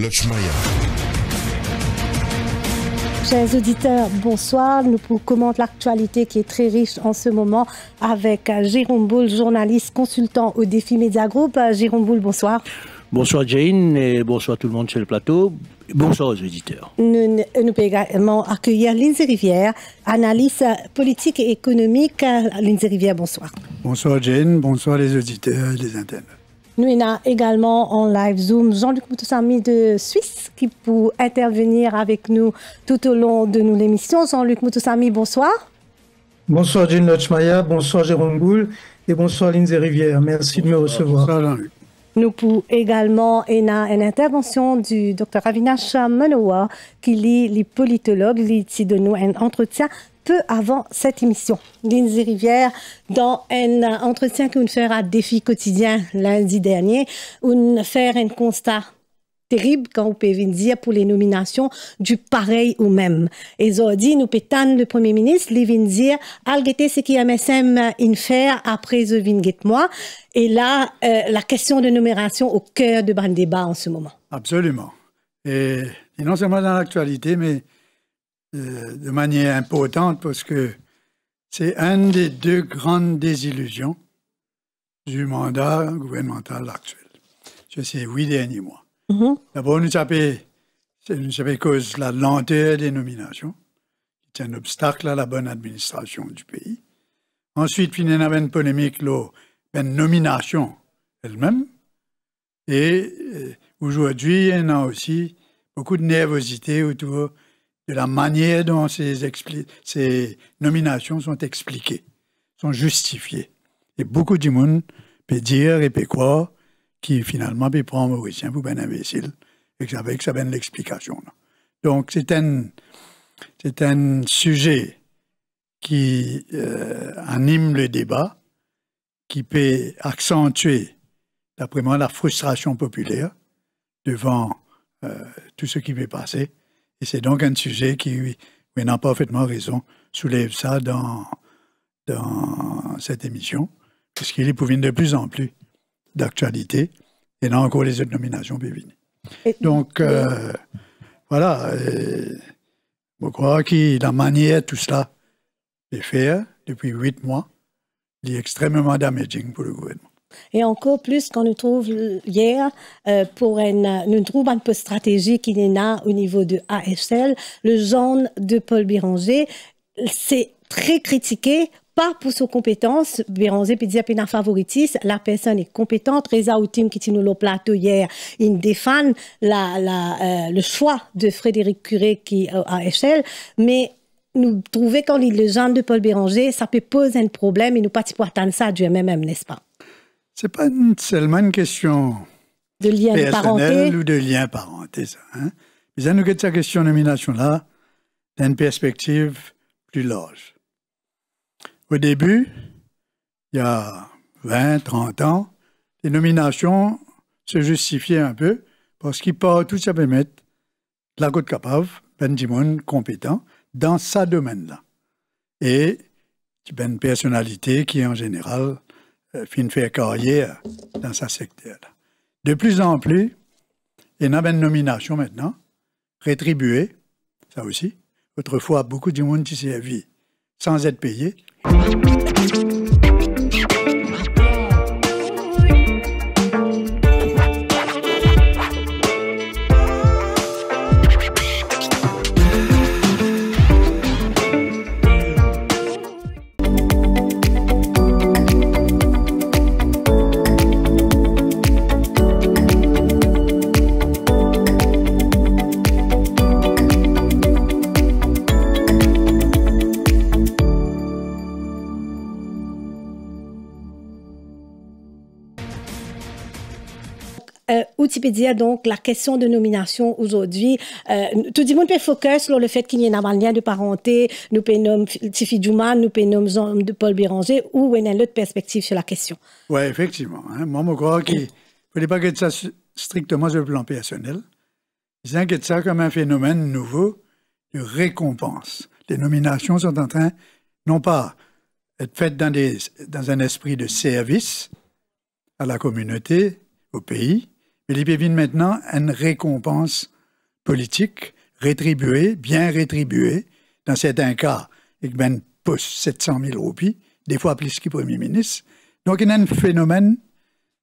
Lochmaya. Chers auditeurs, bonsoir. Nous commentons l'actualité qui est très riche en ce moment avec Jérôme Boule, journaliste, consultant au Défi Média Group. Jérôme Boule, bonsoir. Bonsoir Jane et bonsoir tout le monde sur le plateau. Bonsoir aux auditeurs. Nous pouvons également accueillir Lindsay Rivière, analyste politique et économique. Lindsay Rivière, bonsoir. Bonsoir Jane, bonsoir les auditeurs et les internautes. Nous avons également en live Zoom Jean-Luc Moutoussamy de Suisse qui peut intervenir avec nous tout au long de nos émissions. Jean-Luc Moutoussamy, bonsoir. Bonsoir Jane Lochmaya, bonsoir Jérôme Boule et bonsoir Lindsay Rivière. Merci de me recevoir. Bonsoir Jean-Luc. Nous pouvons également avoir une intervention du Dr Avinash Manoa qui lit les politologues, qui donne nous un entretien peu avant cette émission. Lindsay Rivière, dans un entretien que nous faisons à Défi quotidien lundi dernier, nous faisons un constat terrible quand vous pouvez dire pour les nominations du pareil ou même. Et aujourd'hui, nous pétons le Premier ministre, il vient dire, algete ce qui MSM in faire après the vinget moi. Et là, la question de nomination au cœur de ban débat en ce moment. Absolument. Et non seulement dans l'actualité, mais de manière importante parce que c'est une des deux grandes désillusions du mandat gouvernemental actuel. Je sais, 8 derniers mois. D'abord, nous avons cause de la lenteur des nominations, qui est un obstacle à la bonne administration du pays. Ensuite, il y a une polémique, la nomination elle-même. Et aujourd'hui, il y a aussi beaucoup de nervosité autour de la manière dont ces nominations sont expliquées, sont justifiées. Et beaucoup de monde peut dire et peut croire qui finalement peut prendre Mauricien pour un imbécile et que ça donne l'explication. Donc c'est un sujet qui anime le débat, qui peut accentuer, d'après moi, la frustration populaire devant tout ce qui peut passer. Et c'est donc un sujet qui, on a parfaitement raison, soulève ça dans cette émission, puisqu'il est pour venir de plus en plus d'actualité, et là encore les autres nominations peuvent venir. Donc, voilà, je crois que la manière tout cela de faire depuis 8 mois, est extrêmement damaging pour le gouvernement. Et encore plus quand nous trouvons hier, nous trouvons un peu stratégique qui est là au niveau de AHL, le genre de Paul Béranger, c'est très critiqué. Pas pour ses compétences, Béranger peut dire qu'il y a un favoritisme, la personne est compétente. Reza Outim qui était au plateau hier, il défend le choix de Frédéric Curé qui est à échelle, mais nous trouvons quand le genre de Paul Béranger, ça peut poser un problème et nous pas pour attendre ça du même, n'est-ce pas? C'est pas seulement une question de lien de parenté ou de lien parenté, ça. Hein? Mais ça nous guette cette question de nomination-là d'une perspective plus large. Au début, il y a 20, 30 ans, les nominations se justifiaient un peu parce qu'ils partent tout simplement de la côte capable, ben du monde compétent dans sa domaine-là. Et ben une personnalité qui, en général, finit de faire carrière dans sa secteur-là. De plus en plus, il y a une nomination maintenant, rétribuée, ça aussi. Autrefois, beaucoup de monde qui s'est servi sans être payé. Wikipédia, donc, la question de nomination aujourd'hui, tout le monde peut focus sur le fait qu'il y ait un lien de parenté, nous peut nommer Tifi Djouma, nous peut nommer de Paul Béranger, ou il y a une autre perspective sur la question. Oui, effectivement. Hein. Moi, je crois qu'il ne fallait pas que ça strictement sur le plan personnel. Ils inquiètent ça comme un phénomène nouveau de récompense. Les nominations sont en train, non pas d'être faites dans un esprit de service à la communauté, au pays, Mais il peut venir maintenant une récompense politique rétribuée, bien rétribuée, dans certains cas, avec ben pousse 700 000 roupies, des fois plus que Premier ministre. Donc, il y a un phénomène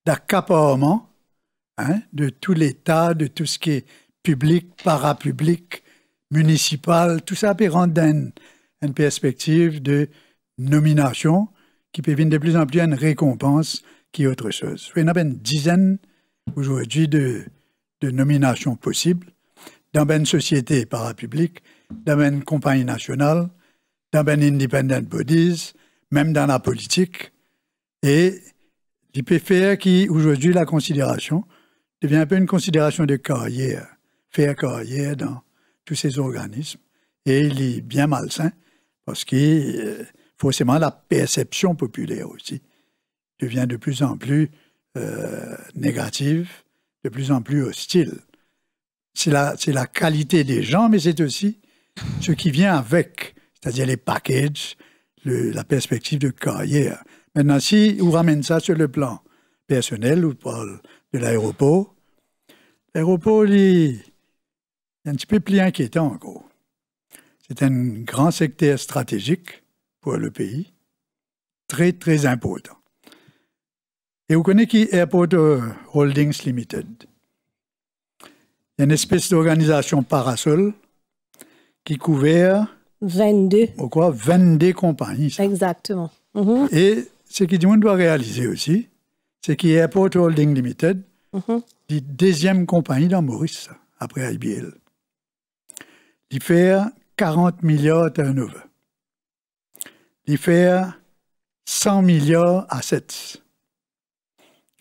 d'accaparement de tout l'État, de tout ce qui est public, parapublic, municipal, tout ça peut rendre une perspective de nomination qui peut venir de plus en plus à une récompense qui est autre chose. Il y en a une dizaine aujourd'hui de nominations possibles dans une société parapublique, dans une compagnie nationale, dans une independent bodies, même dans la politique. Et il peut faire qu'aujourd'hui, la considération devient un peu une considération de carrière, faire carrière dans tous ces organismes. Et il est bien malsain parce que forcément la perception populaire aussi devient de plus en plus négative, de plus en plus hostile. C'est la qualité des gens, mais c'est aussi ce qui vient avec, c'est-à-dire les packages, la perspective de carrière. Maintenant, si on ramène ça sur le plan personnel, on parle de l'aéroport, il est un petit peu plus inquiétant encore. C'est un grand secteur stratégique pour le pays, très, très important. Et vous connaissez qui est Airport Holdings Limited? Il y a une espèce d'organisation parasol qui couvert 22 compagnies. Ça. Exactement. Et ce que tout le monde doit réaliser aussi, c'est qu'Airport Holdings Limited, la deuxième compagnie dans Maurice, ça, après IBL. Il fait 40 milliards de turnover. Il fait 100 milliards assets.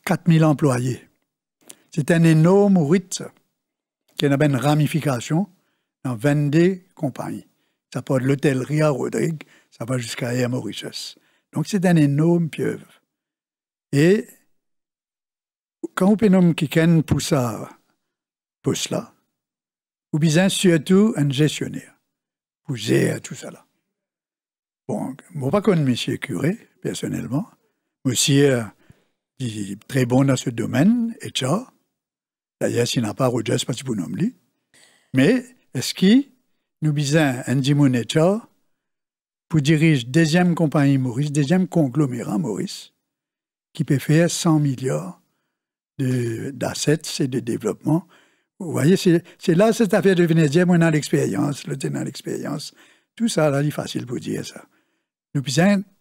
4 000 employés. C'est un énorme rythme qui a une ramification dans 22 compagnies. Ça part de l'hôtellerie à Rodrigue, ça va jusqu'à Air Mauritius. Donc, c'est un énorme pieuvre. Et quand on peut nommer quelqu'un pour ça, poste-là, vous besoin surtout un gestionnaire pour gérer tout ça. Là. Bon, je ne pas connaître M. Curé, personnellement. Monsieur est très bon dans ce domaine, et ça. D'ailleurs, s'il n'a pas Rogers, c'est pas pour nommer. Mais est-ce qu'il nous besoin un Jimon et ça pour diriger deuxième compagnie Maurice, deuxième conglomérat Maurice, qui peut faire 100 milliards d'assets et de développement. Vous voyez, c'est là cette affaire de venir dire, moi, dans l'expérience, le tenant l'expérience. Tout ça, là, il est facile pour dire ça. Nous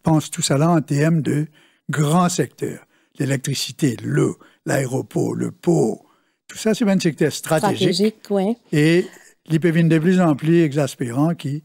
pensons tout ça là en termes de grands secteurs. L'électricité, l'eau, l'aéroport, le port. Tout ça, c'est un secteur stratégique. Oui. Et il peut venir de plus en plus exaspérant qui,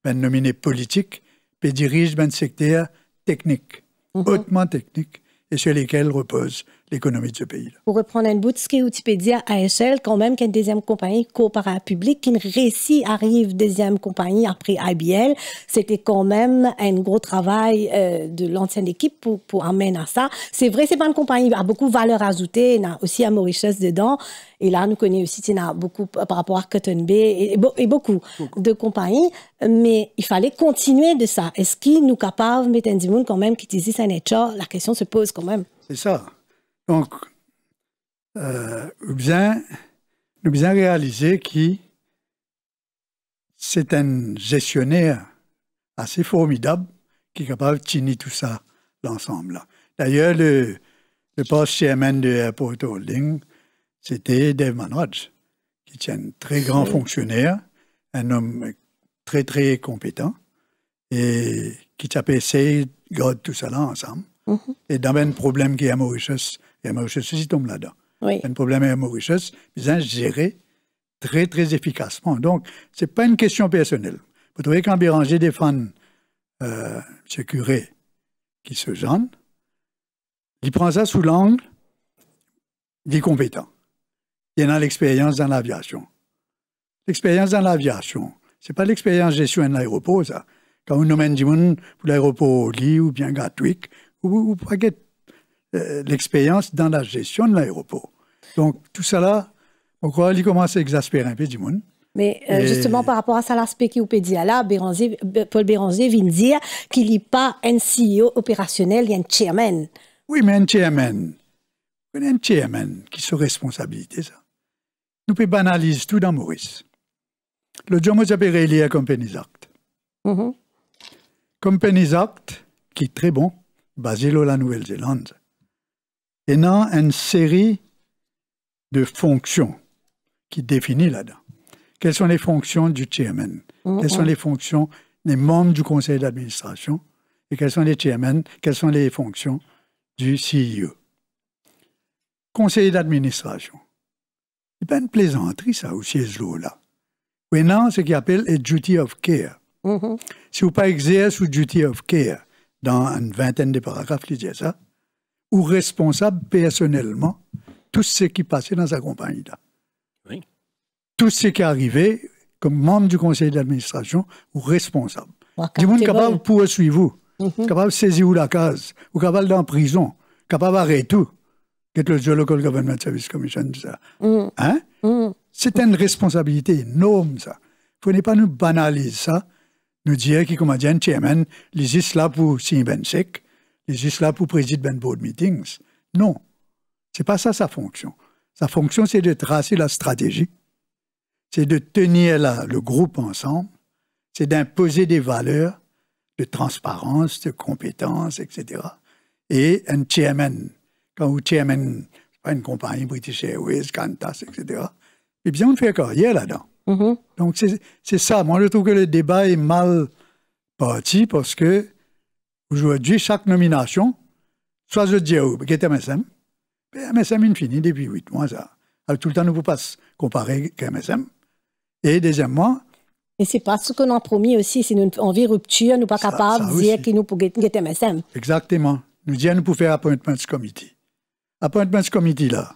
nominé politique, peut diriger un secteur technique, hautement technique, et sur lesquels repose l'économie de ce pays. Pour reprendre un bout de ce que tu peux dire à échelle, quand même, qu'une deuxième compagnie co-parapublique, qui réussit arrive deuxième compagnie après IBL, c'était quand même un gros travail de l'ancienne équipe pour amener à ça. C'est vrai, c'est pas une compagnie à beaucoup de valeur ajoutée, il y a aussi à Mauritius dedans, et là, nous connaissons aussi, il y a beaucoup par rapport à Cotton Bay et beaucoup de compagnies, mais il fallait continuer de ça. Est-ce qu'il nous capable de mettre un monde quand même qui utilise un nature? La question se pose quand même. C'est ça. Donc, nous devons réaliser que c'est un gestionnaire assez formidable qui est capable de tenir tout ça, l'ensemble. D'ailleurs, le poste chairman de Airport Holding, c'était Dave Manraj, qui est un très grand fonctionnaire, un homme très, très compétent, et qui essayé de garder tout ça là ensemble. Et dans un problème qui est à Mauritius, et à Mauritius aussi tombe là-dedans. Oui. Un problème à Mauritius, ils ont géré très, très efficacement. Donc, ce n'est pas une question personnelle. Vous trouvez quand Béranger défend M. Curé qui se gêne, il prend ça sous l'angle des compétents. Il y a l'expérience dans l'aviation. L'expérience dans l'aviation, ce n'est pas l'expérience de gestion de l'aéroport, ça. Quand on nomme du monde pour l'aéroport Lee ou bien Gatwick, ou l'expérience dans la gestion de l'aéroport. Donc, tout ça là, on croit qu'il commence à exaspérer un peu du monde. Mais justement, par rapport à ça, l'aspect qui peut dire là, Paul Béranger vient dire qu'il n'y a pas un CEO opérationnel, il y a un chairman. Oui, mais un chairman, On a un chairman qui se responsabilité, ça. Nous pouvons banaliser tout dans Maurice. Le jour où j'appelle relié à Companies Act. Companies Act, qui est très bon, basé sur la Nouvelle-Zélande, et dans une série de fonctions qui définit là-dedans. Quelles sont les fonctions du chairman? Quelles sont les fonctions des membres du conseil d'administration? Et quels sont les chairmen? Quelles sont les fonctions du CEO? Conseil d'administration. C'est pas une plaisanterie, ça, aussi, ce là. Maintenant, ce qu'ils appellent a duty of care. Si vous pas exercez duty of care dans une vingtaine de paragraphes, il dit ça, ou responsable personnellement tout ce qui passait dans sa compagnie là. Oui. Tout ce qui arrivait comme membre du conseil d'administration ou responsable. Du monde capable de poursuivre vous, capable de saisir la case, ou capable d'en prison, capable d'arrêter tout. Que le Local Government Service Commission dit ça. Hein? C'est une responsabilité énorme, ça. Il ne faut pas nous banaliser ça, nous dire qu'il comme un chairman, il est juste là pour signer ben sec, il est juste là pour présider ben board meetings. Non. C'est pas ça sa fonction. Sa fonction, c'est de tracer la stratégie, c'est de tenir le groupe ensemble, c'est d'imposer des valeurs de transparence, de compétence, etc. Et un chairman, quand vous chairman, pas une compagnie, British Airways, Qantas, etc., eh bien, on fait carrière là-dedans. Donc, c'est ça. Moi, je trouve que le débat est mal parti parce que aujourd'hui, chaque nomination, soit je dis, qui est MSM, MSM, il finit depuis 8 mois, ça. Alors, tout le temps, nous ne pouvons pas se comparer avec MSM. Et deuxièmement... Et c'est pas ce qu'on a promis aussi, c'est une envie rupture, nous pas capables de dire qu'il nous pour get MSM. Exactement. Nous disons, nous pouvons faire Appointments Committee. Appointments Committee, là,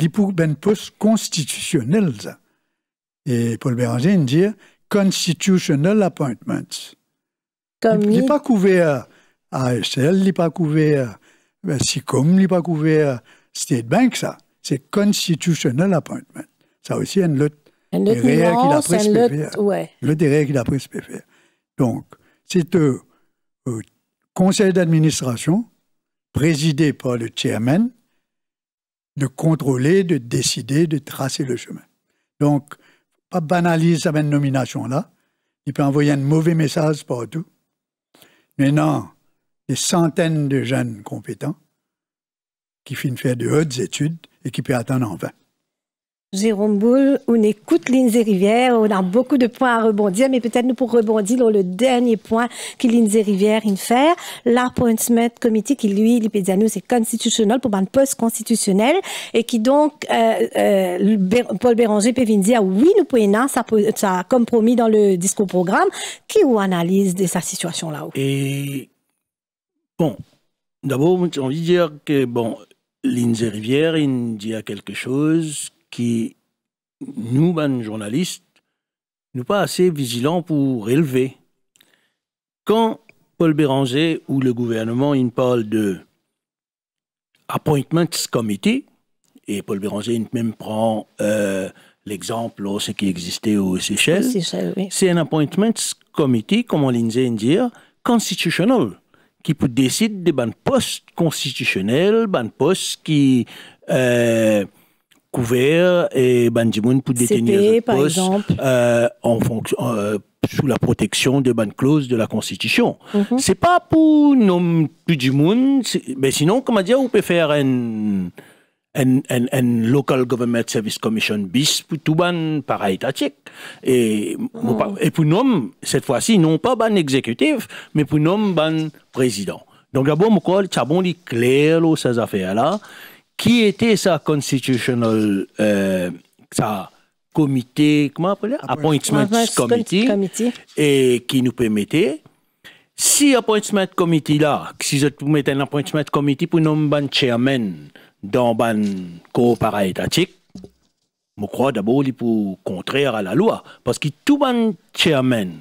il pour un poste constitutionnel, ça. Et Paul Béranger, il dit Constitutional Appointments. Il n'est pas couvert à ASL, il n'est pas couvert à SICOM, il n'est pas couvert à State Bank, ça. C'est Constitutional Appointment. Ça aussi, une lutte derrière qu'il a pris le derrière qu'il a pris ce faire. Donc, c'est un conseil d'administration présidé par le chairman de contrôler, de décider, de tracer le chemin. Donc, pas banaliser cette nomination-là. Il peut envoyer un mauvais message partout. Maintenant, des centaines de jeunes compétents qui finissent faire de hautes études et qui peuvent attendre en vain. Jérôme Boule, on écoute Lindsay Rivière, on a beaucoup de points à rebondir, mais peut-être nous pour rebondir sur le dernier point que Lindsay Rivière vient faire, l'Appointment Committee qui lui, il peut dire nous c'est constitutionnel pour un poste constitutionnel et qui donc Paul Béranger peut venir dire oui nous pouvons ça comme promis dans le discours programme qui ou analyse de sa situation là-haut. Et bon, d'abord j'ai envie de dire que bon Lindsay Rivière il dit quelque chose qui, nous, ben, journalistes, nous pas assez vigilants pour relever. Quand Paul Béranger ou le gouvernement, il parle de Appointments Committee, et Paul Béranger il même prend l'exemple de ce qui existait aux Seychelles, oui. C'est un Appointments Committee, comme on Lindsay dit, constitutionnel, qui peut décider de ban poste constitutionnel, ban poste qui couvert et bandimoun pour détenir ce poste en fonction sous la protection de ban clause de la Constitution. C'est pas pour nom plus du monde, mais sinon comment dire on peut faire un Local Government Service Commission bis pour tout ban para-étatique et pour nom cette fois-ci non pas ban exécutif mais pour nom ban président. Donc d'abord moi crois ça bon dit clair ces affaires là. Qui était sa constitutional, sa comité, comment appelle ça? Appointment Committee, et qui nous permettait, si Appointment Committee là, si vous mettez un Appointment Committee pour nommer un chairman dans un corps para-étatique, je crois d'abord il pour contraire à la loi, parce que tout un chairman,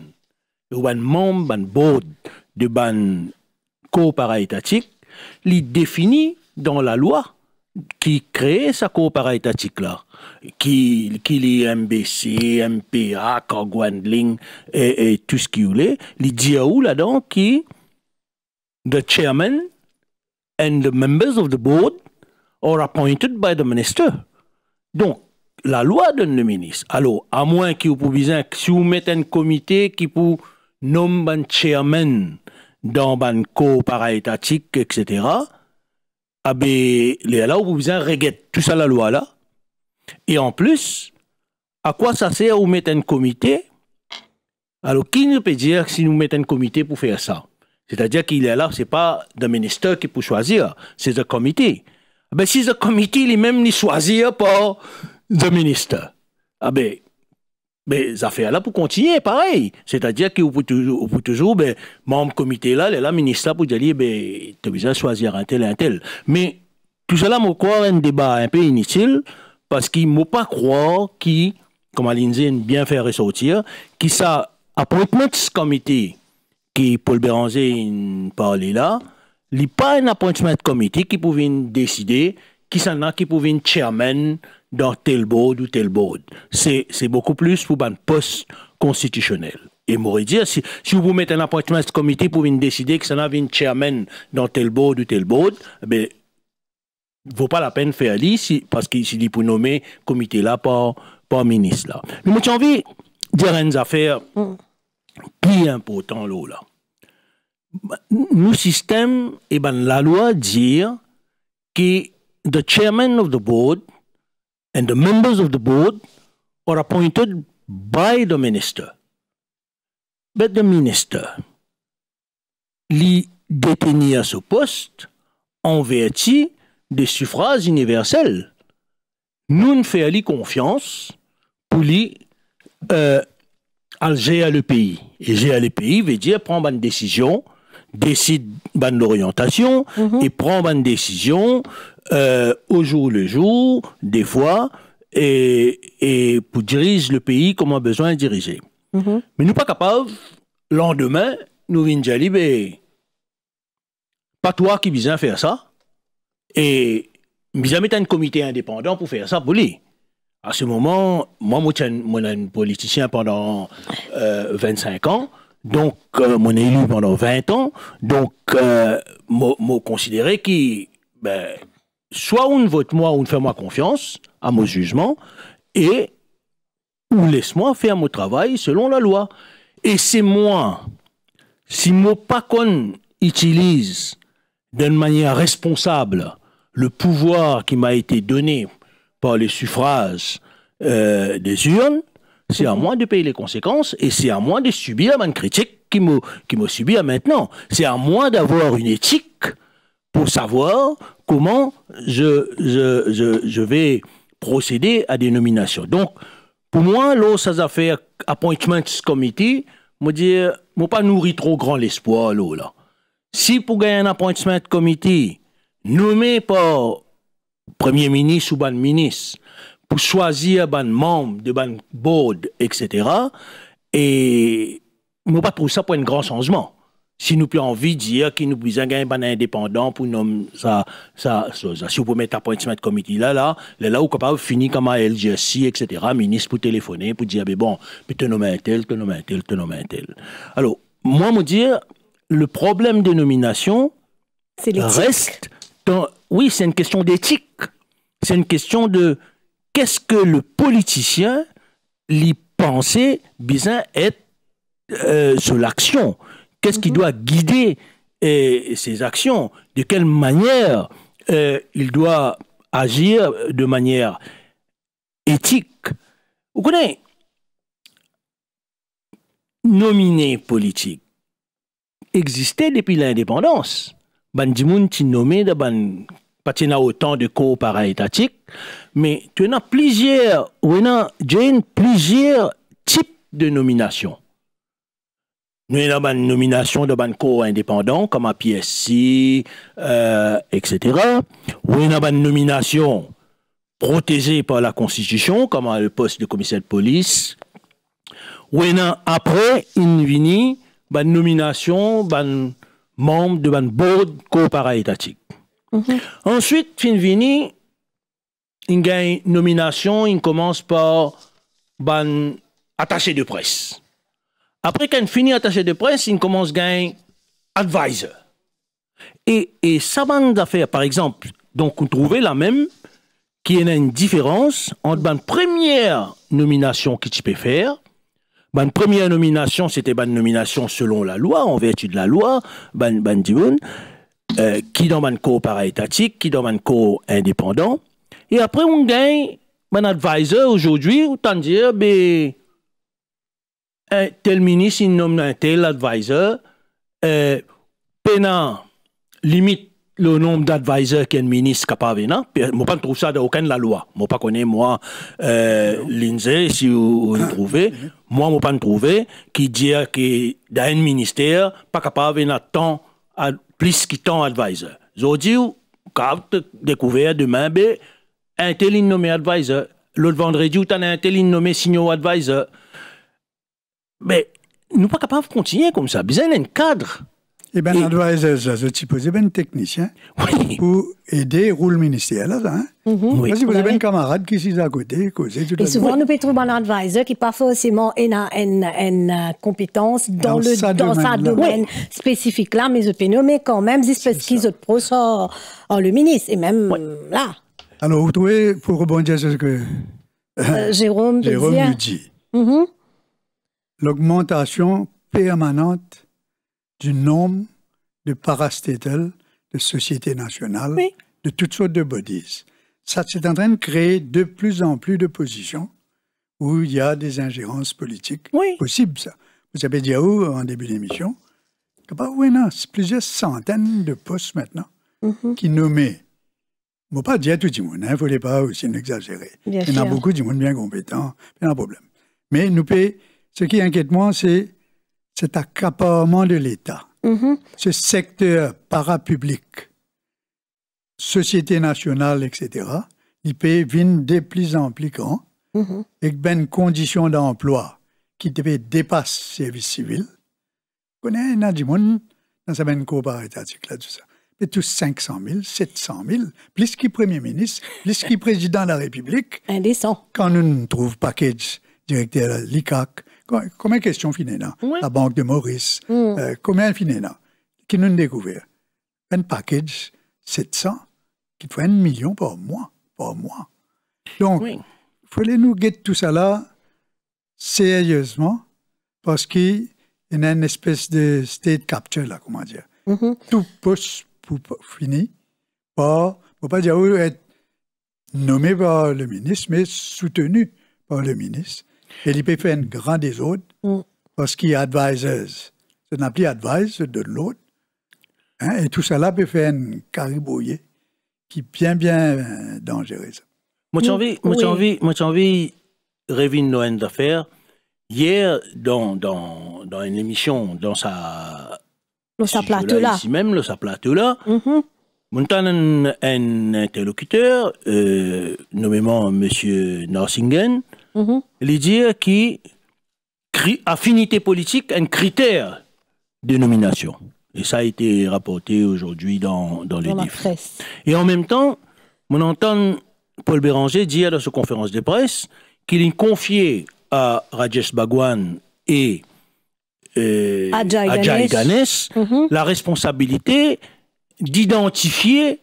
ou un membre, un board de un corps para-étatique, il définit dans la loi qui crée sa coopération étatique là, qui est MBC, MPA, cargo handling et tout ce qu'il est, il dit où là-dedans qui the chairman and the members of the board or appointed by the minister. Donc, la loi donne le ministre. Alors, à moins que vous puissiez, si vous mettez un comité qui peut nommer un chairman dans un corps para-étatique, etc., ah ben, là, vous pouvez régler tout ça, la loi là. Et en plus, à quoi ça sert de mettre un comité? Alors, qui nous peut dire si nous mettons un comité pour faire ça? C'est-à-dire qu'il est là, ce n'est pas le ministre qui peut choisir, c'est le comité. Ben, si le comité lui-même n'est choisi par le ministre, ah ben, les affaires là pour continuer, pareil. C'est-à-dire qu'il peut toujours, ben, membre comité là, le ministre là pour dire, ben, tu as besoin de choisir un tel et un tel. Mais tout cela, je crois, un débat un peu inutile, parce qu'il ne faut pas croire qu'il, comme Lindsay bien fait ressortir, qu'il ça, appointments committee, qui Paul Béranger parlait là, il n'y a pas un appointment committee qui pouvait décider qui s'en a qui pouvait être chairman dans tel board ou tel board. C'est beaucoup plus pour un poste constitutionnel. Et moi, dire, si vous mettez un appointment committee pour décider que ça n'a un chairman dans tel board ou tel board, ben, il ne vaut pas la peine de faire ça parce qu'il s'est dit pour nommer comité là par ministre là. Mais moi, j'ai envie de dire une affaire plus importante là. Nous système, et ben la loi dit que the chairman of the board and the members of the board are appointed by the minister. But the minister, lui détenir ce poste en vertu des suffrages universels. Nous ne faisons confiance pour lui gérer le pays. Et gérer le pays veut dire prendre une décision, décide de l'orientation et prendre une décision au jour le jour, des fois, et pour diriger le pays comme on a besoin de diriger. Mais nous ne sommes pas capables, le lendemain, nous venons dire, ben, pas toi qui viens faire ça, et nous avons mis un comité indépendant pour faire ça pour lui. À ce moment, moi, je suis un politicien pendant 25 ans, donc je suis élu pendant 20 ans, donc je considère que ben, soit on vote moi ou on fait moi confiance à mon jugement, et ou laisse-moi faire mon travail selon la loi. Et c'est moi, si moi pas qu'on utilise d'une manière responsable le pouvoir qui m'a été donné par les suffrages des urnes, c'est à moi de payer les conséquences et c'est à moi de subir une critique qui me subit maintenant. C'est à moi d'avoir une éthique pour savoir comment je vais procéder à des nominations. Donc, pour moi, là, ça a fait appointments committee, je dis, je pas nourri trop grand l'espoir, là. Si pour gagner un appointment committee nommé par premier ministre ou ban ministre pour choisir ban membre de ban board, etc., et je pas trouvé ça pour un grand changement. Si nous avons envie de dire qu'il nous besoin gagner un indépendant pour nommer ça. Si vous pouvez mettre appointment committee là, où capable finir comme un LGC, etc., ministre pour téléphoner, pour dire, bon, te nommer un tel, te nommer un tel, te nommer un tel. Alors, moi, me dire, le problème de nomination reste oui, c'est une question d'éthique. C'est une question de qu'est-ce que le politicien lui pensait besoin être sur l'action. Qu'est-ce qui doit guider ses actions? De quelle manière il doit agir de manière éthique? Vous connaissez, nominer politique existait depuis l'indépendance. Bandimoun ti nommé de pas autant de corps para-étatiques, mais tu as plusieurs types de nominations. Nous avons une nomination de ban corps indépendant comme à PSC, etc. Nous avons une nomination protégée par la Constitution comme le poste de commissaire de police. Après, une nomination, membre de ban board corps para-étatique. Ensuite, finvini, il y a une nomination, il commence par ban attaché de presse. Après qu'il finit attaché de presse, il commence à gagner advisor. Et ça, ban d'affaires, par exemple, Donc, on trouvait la même, qu'il y a une différence entre la première nomination que tu peux faire. La première nomination, c'était une nomination selon la loi, en vertu de la loi, qui dans un corps para-étatique, qui dans un corps indépendant. Et après, on gagne un advisor aujourd'hui, autant dire, un tel ministre, il nomme un tel advisor, pénal, limite le nombre d'advisors qu'un ministre est capable de faire. Je ne trouve pas ça dans aucune la loi. Je ne connais pas, Lindsay, si vous le trouvez. Moi, je ne pas trouvé qui dit que dans un ministère, pas capable de tant plus qu'il tant advisor. Je dis, quand vous découvert demain, un tel nommé advisor. L'autre vendredi, tu as un tel nommé senior advisor. Mais nous ne sommes pas capables de continuer comme ça. Besoin d'un cadre. Eh bien, advisor, je suppose, un technicien pour aider le rôle ministériel. Oui. Parce que vous avez un camarade qui est à côté. Et souvent, nous pouvons trouver un advisor qui n'a pas forcément une compétence dans sa domaine spécifique là, mais je peux nommer quand même, parce qu'ils ont pro le ministre. Et même là. Alors, vous trouvez, pour rebondir sur ce que Jérôme nous dit, l'augmentation permanente du nombre de parastatals, de sociétés nationales, de toutes sortes de bodies. Ça, c'est en train de créer de plus en plus de positions où il y a des ingérences politiques possibles, ça. Vous avez dit en début d'émission, c'est plusieurs centaines de postes maintenant qui nommaient. Je ne vais pas dire tout le monde, il ne faut pas aussi exagérer. Il y en a beaucoup de monde bien compétent, pas un problème. Mais ce qui inquiète moi, c'est cet accaparement de l'État. Ce secteur parapublic, société nationale, etc., il peut venir de plus en plus grand, avec une condition d'emploi qui dépasse le service civil. On a du monde dans sa coopérative là, tout ça. Mais tous 500 000, 700 000, plus qu'il Premier ministre, plus qu'il Président de la République. Indécent. Quand nous ne trouvons package directeur de l'ICAC, combien de questions finissent là? La Banque de Maurice, combien finissent là? Qui nous découvert? Un package 700 qui fait 1 million par mois. Donc, il fallait nous guetter tout ça là sérieusement parce qu'il y a une espèce de state capture là, comment dire. Tout poste fini par, il ne faut pas dire être nommé par le ministre, mais soutenu par le ministre. Et il peut faire un grand désordre parce qu'il y a advisors. Ça n'a plus advisor de l'autre. Et tout ça là peut faire un caribouillé qui est bien dangereux. Moi, j'ai envie de rêver une Noël d'affaires. Hier, dans une émission, dans sa plateau là. Ici même, sa plateau là. Montant un interlocuteur, nommément M. Norsingen, il dit qu'il affinité politique un critère de nomination. Et ça a été rapporté aujourd'hui dans les livres. Et en même temps, on entend Paul Béranger dire dans sa conférence de presse qu'il a confié à Rajesh Bhagwan et Ajay Ganesh la responsabilité d'identifier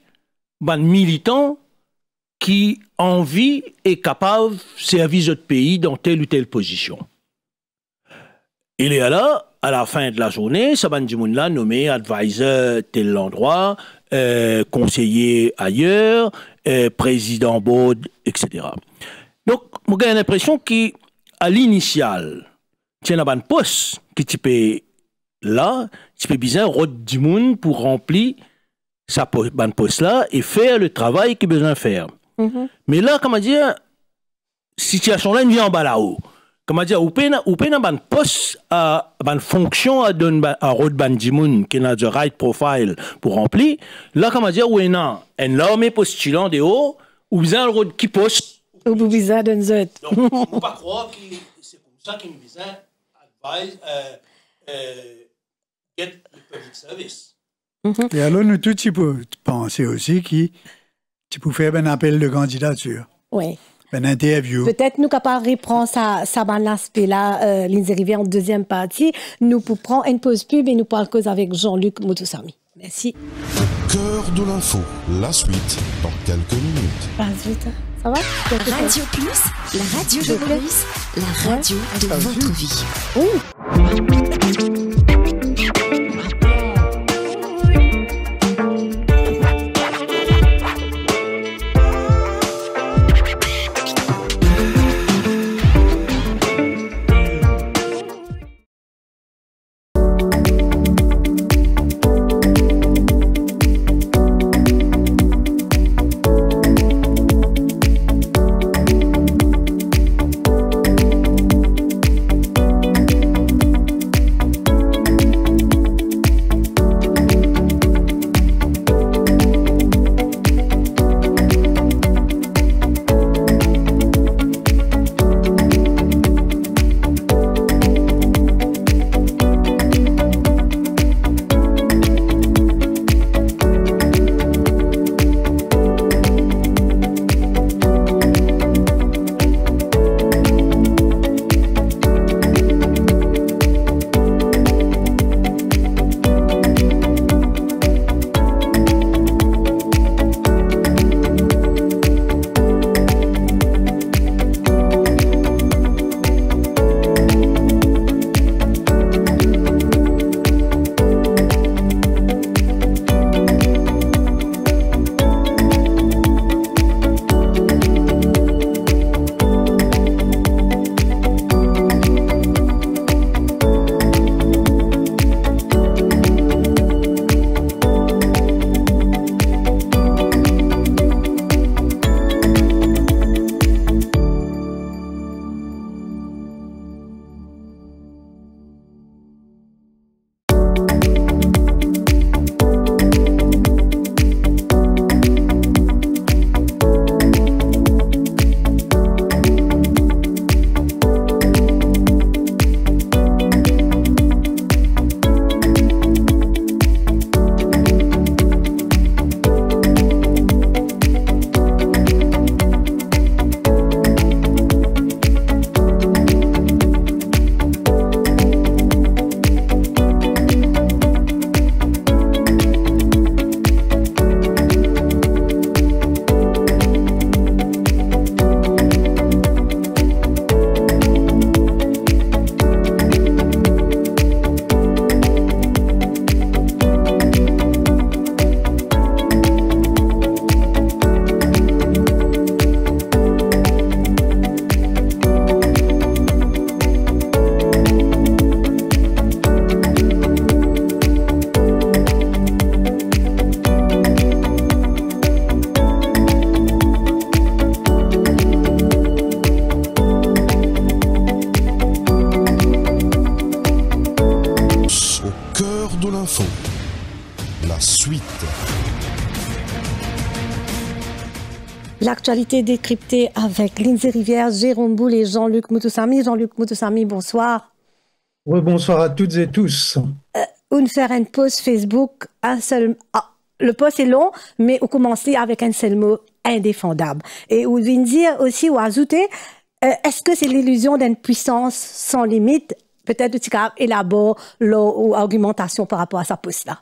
les militants qui ont envie et capables de servir notre pays dans telle ou telle position. Il est là, à la fin de la journée, Saban Djimounla nommé advisor tel endroit, conseiller ailleurs, président board, etc. Donc, j'ai l'impression qu'à l'initial, il y a un poste qui tu là, tu peux besoin de du monde pour remplir sa poste là et faire le travail qu'il a besoin de faire. Mais là, comment dire, situation là, vient en bas là-haut. Comment dire, ou peine un poste à une fonction à donner à Rod Bandimoun qui a the right profile pour remplir. Là, comment dire, ou un homme postulant de haut, ou bien le qui poste. Ou bien d'un zot. Donc, on ne peut pas croire que c'est comme ça qu'il nous besoin advise, get the public service. Et alors, nous tous, tu peux penser aussi que tu peux faire un appel de candidature. Oui. Un interview. Peut-être nous capables de reprendre ça dans l'aspect-là, Lindsay Rivière en deuxième partie. Nous pouvons prendre une pause pub et nous parlons avec Jean-Luc Moutoussami. Merci. Au cœur de l'info, la suite dans quelques minutes. La suite, ça va? Radio Plus, la radio de plus, la radio de votre vie. Oui. L'actualité décryptée avec Lindsay Rivière, Jérôme Boule et Jean-Luc Moutoussamy. Jean-Luc Moutoussamy, bonsoir. Oui, bonsoir à toutes et tous. On faire une pause Facebook, un seul... le post est long, mais on commence avec un seul mot, indéfendable. Et on vient dire aussi, ou ajouter, est-ce que c'est l'illusion d'une puissance sans limite? Peut-être tu élabore l'argumentation par rapport à sa poste-là.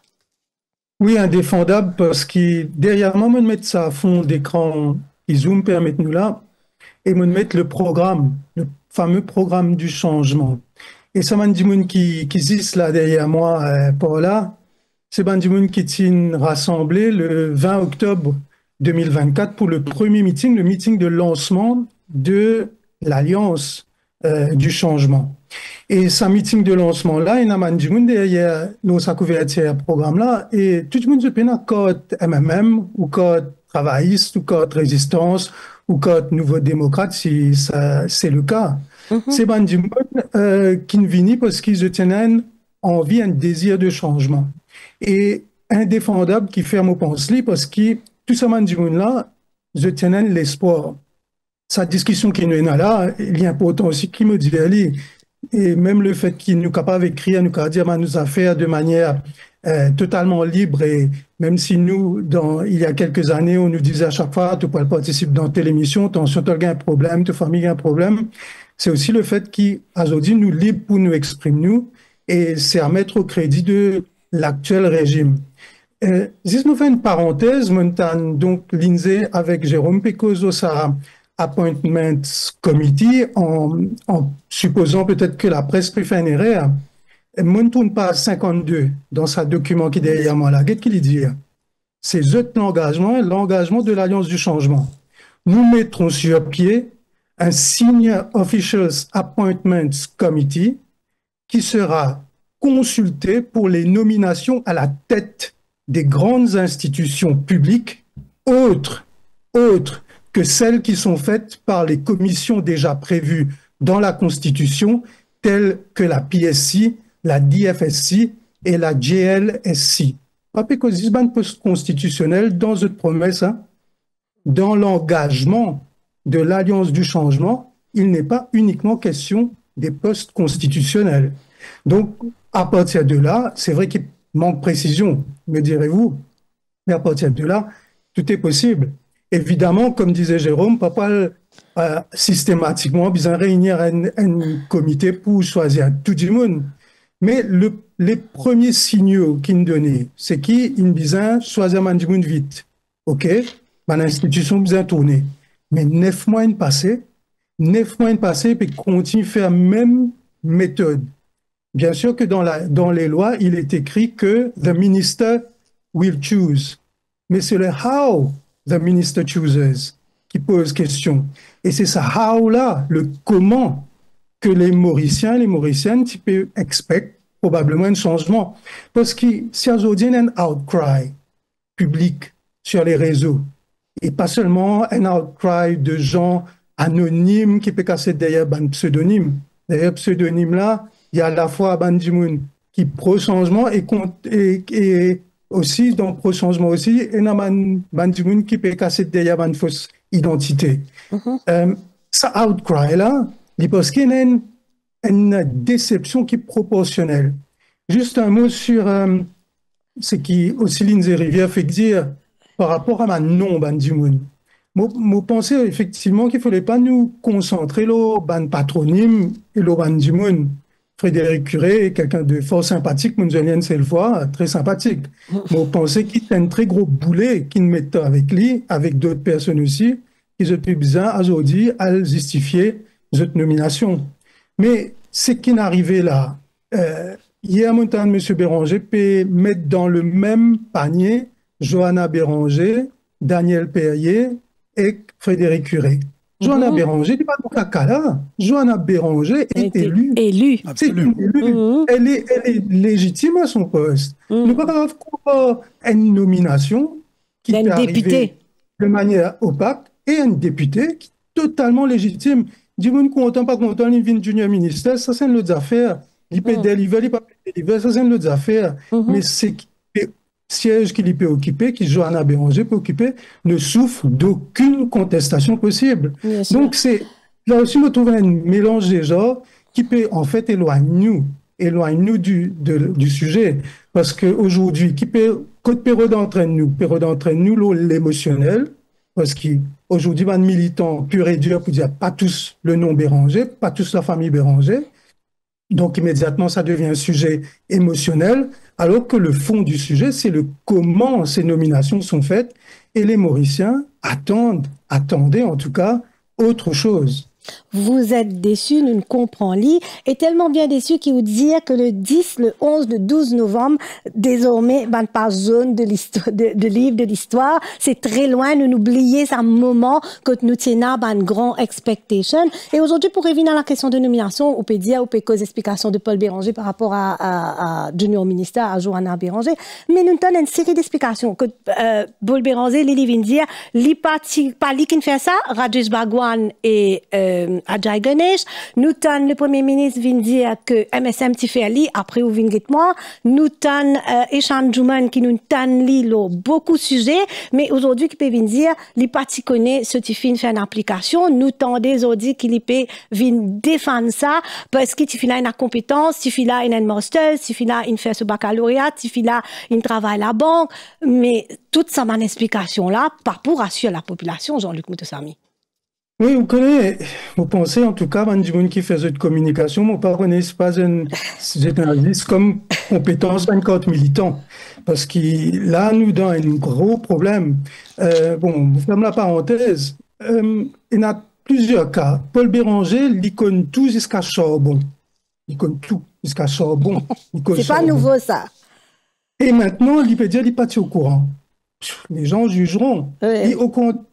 Oui, indéfendable, parce que derrière moi, je vais mettre ça à fond d'écran, qui zoom permet nous là, et je vais mettre le programme, le fameux programme du changement. Et ça m'a dit qui existe là derrière moi, par là, c'est un monde qui est rassemblé le 20 octobre 2024 pour le premier meeting, le meeting de lancement de l'Alliance du changement. Et ce meeting de lancement là, il y a un monde derrière nous, sa couverture programme là, et tout le monde se peine à code MMM, ou code travailliste, ou code résistance, ou code nouveau démocrate, si ça, c'est le cas. C'est un monde qui ne vient parce qu'ils tiennent envie, un désir de changement. Et indéfendable qui ferme au pense-li parce que tout ce monde là, je tiens l'espoir. Sa discussion qui nous est là, il est important aussi qui me dit ali. Et même le fait qu'il nous capable d'écrire, nous capable dire nous affaires de manière totalement libre, et même si nous, il y a quelques années, on nous disait à chaque fois, tu peux participer dans telle émission, attention, tu as un problème, ta famille a un problème. C'est aussi le fait qu'aujourd'hui, nous libres pour nous exprimer, nous, et c'est à mettre au crédit de l'actuel régime. Si nous faisons une parenthèse, donc Lindsay avec Jérôme Pécoso, ça Appointments Committee, en supposant peut-être que la presse peut faire une erreur. Moi, ne tourne pas 52 dans sa document qui est derrière moi là. Qu'est-ce qu'il dit? C'est l'engagement de l'Alliance du Changement. Nous mettrons sur pied un Senior Officials Appointments Committee qui sera consulté pour les nominations à la tête des grandes institutions publiques autres que celles qui sont faites par les commissions déjà prévues dans la Constitution, telles que la PSC, la DFSC et la JLSC. Rappelez que c'est un poste constitutionnel dans cette promesse, dans l'engagement de l'Alliance du Changement, il n'est pas uniquement question des postes constitutionnels. Donc, à partir de là, c'est vrai qu'il manque précision, me direz-vous, mais à partir de là, tout est possible. Évidemment, comme disait Jérôme, papa systématiquement besoin de réunir un comité pour choisir tout le monde. Mais les premiers signaux qu'il nous donnait, c'est qu'il besoin de choisir tout le monde vite. OK? L'institution besoin de tourner. Mais 9 mois passé, puis continue à faire la même méthode. Bien sûr que dans les lois, il est écrit que the minister will choose. Mais c'est le how the minister chooses qui pose question. Et c'est ça how là, le comment que les Mauriciens, les Mauriciennes, tu peux expect probablement un changement. Parce que si aujourd'hui il y a un outcry public sur les réseaux, et pas seulement un outcry de gens anonymes qui peut casser derrière un pseudonyme. Derrière pseudonyme là, il y a à la fois Bandimoun qui pro-changement et aussi, dans pro-changement aussi, il y a Bandimoun qui peut casser derrière une fausse identité. Ça outcry là, parce qu'il y a une déception qui est proportionnelle. Juste un mot sur ce qui aussi Lindsay Rivière fait dire par rapport à ma non-Bandimoun. Je pense effectivement qu'il ne fallait pas nous concentrer sur le patronyme et le Bandimoun. Frédéric Curé est quelqu'un de fort sympathique, Mounzelienne, c'est le fois, très sympathique. Je pensais qu'il était un très gros boulet qu'il mettait avec lui, avec d'autres personnes aussi, qui ont plus besoin aujourd'hui à justifier cette nomination. Mais ce qui est arrivé là, hier, M. Béranger peut mettre dans le même panier Johanna Béranger, Daniel Perrier et Frédéric Curé. Johanna Béranger, n'est pas dans le cas là. Johanna Béranger est élue. C'est une élue. Elle est légitime à son poste. Il n'est pas grave qu'on ait une nomination qui peut arriver de manière opaque et un député qui est totalement légitime. Dis-moi content, pas content, il vient du junior ministère, ça c'est une autre affaire. Il peut délivrer, il peut pas délivrer, ça c'est une autre affaire. Mais c'est siège qu'il peut occuper, qui Johanna Béranger peut occuper, ne souffre d'aucune contestation possible. Donc, là aussi, nous trouvons un mélange des genres qui peut, en fait, éloigner nous du sujet. Parce qu'aujourd'hui, côté période d'entraîne-nous l'émotionnel, parce qu'aujourd'hui, un militant pur et dur pour dire pas tous le nom Béranger, pas tous la famille Béranger. Donc, immédiatement, ça devient un sujet émotionnel, alors que le fond du sujet, c'est le comment ces nominations sont faites. Et les Mauriciens attendaient en tout cas autre chose. Vous êtes déçus, nous ne comprenons pas. Et tellement bien déçus qu'il vous dit que le 10, le 11, le 12 novembre, désormais, pas zone de livre de l'histoire. C'est très loin, nous n'oublions ce moment que nous tenons une grande expectation. Et aujourd'hui, pour revenir à la question de nomination, on peut dire, on peut causer explication de Paul Béranger par rapport à Junior Minister, à Johanna Béranger. Mais nous donnons une série d'explications que Paul Béranger, Lili vient dire, pas lui qui fait ça, Rajesh Bhagwan et Ajay Ganesh. Nous avons le Premier ministre vient dire que MSM Tifeli, après ou vient moi. Nous avons Eshan Jouman qui nous avons li beaucoup de sujets, mais aujourd'hui qui peut venir dire, les partis connaissent ce qui fait une application. Nous avons des audits qui peut venir défendre ça parce que tu fais là une compétence, tu fais là une master, tu fais là une fait ce baccalauréat, tu fais là une travail à la banque, mais toute ça une explication là, pas pour rassurer la population, Jean-Luc Moutoussamy. Oui, vous pensez en tout cas, un qui fait cette communication, vous ne connaissez pas un journaliste comme compétences 24 militants. Parce que là, nous, dans un gros problème, bon, ferme la parenthèse, il y a plusieurs cas. Paul Béranger, il connaît tout jusqu'à Charbon. Il connaît tout jusqu'à Charbon. C'est pas nouveau, ça. Et maintenant, il peut dire qu'il n'est pas au courant. Les gens jugeront. Oui.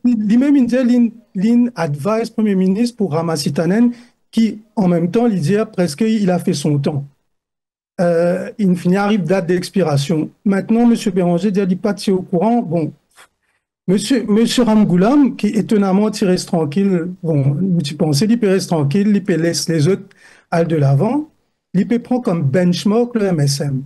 Lui-même, il dit qu'il advise Premier ministre pour Ramasitanen, qui, en même temps, il dit presque il a fait son temps. Il finit arrive date d'expiration. Maintenant, M. Béranger dit qu'il n'est pas au courant. Bon, Monsieur Ramgoulam, qui est étonnamment reste tranquille, bon, tu pensais qu'il peut rester tranquille, il peut laisser les autres aller de l'avant, il peut prendre comme benchmark le MSM.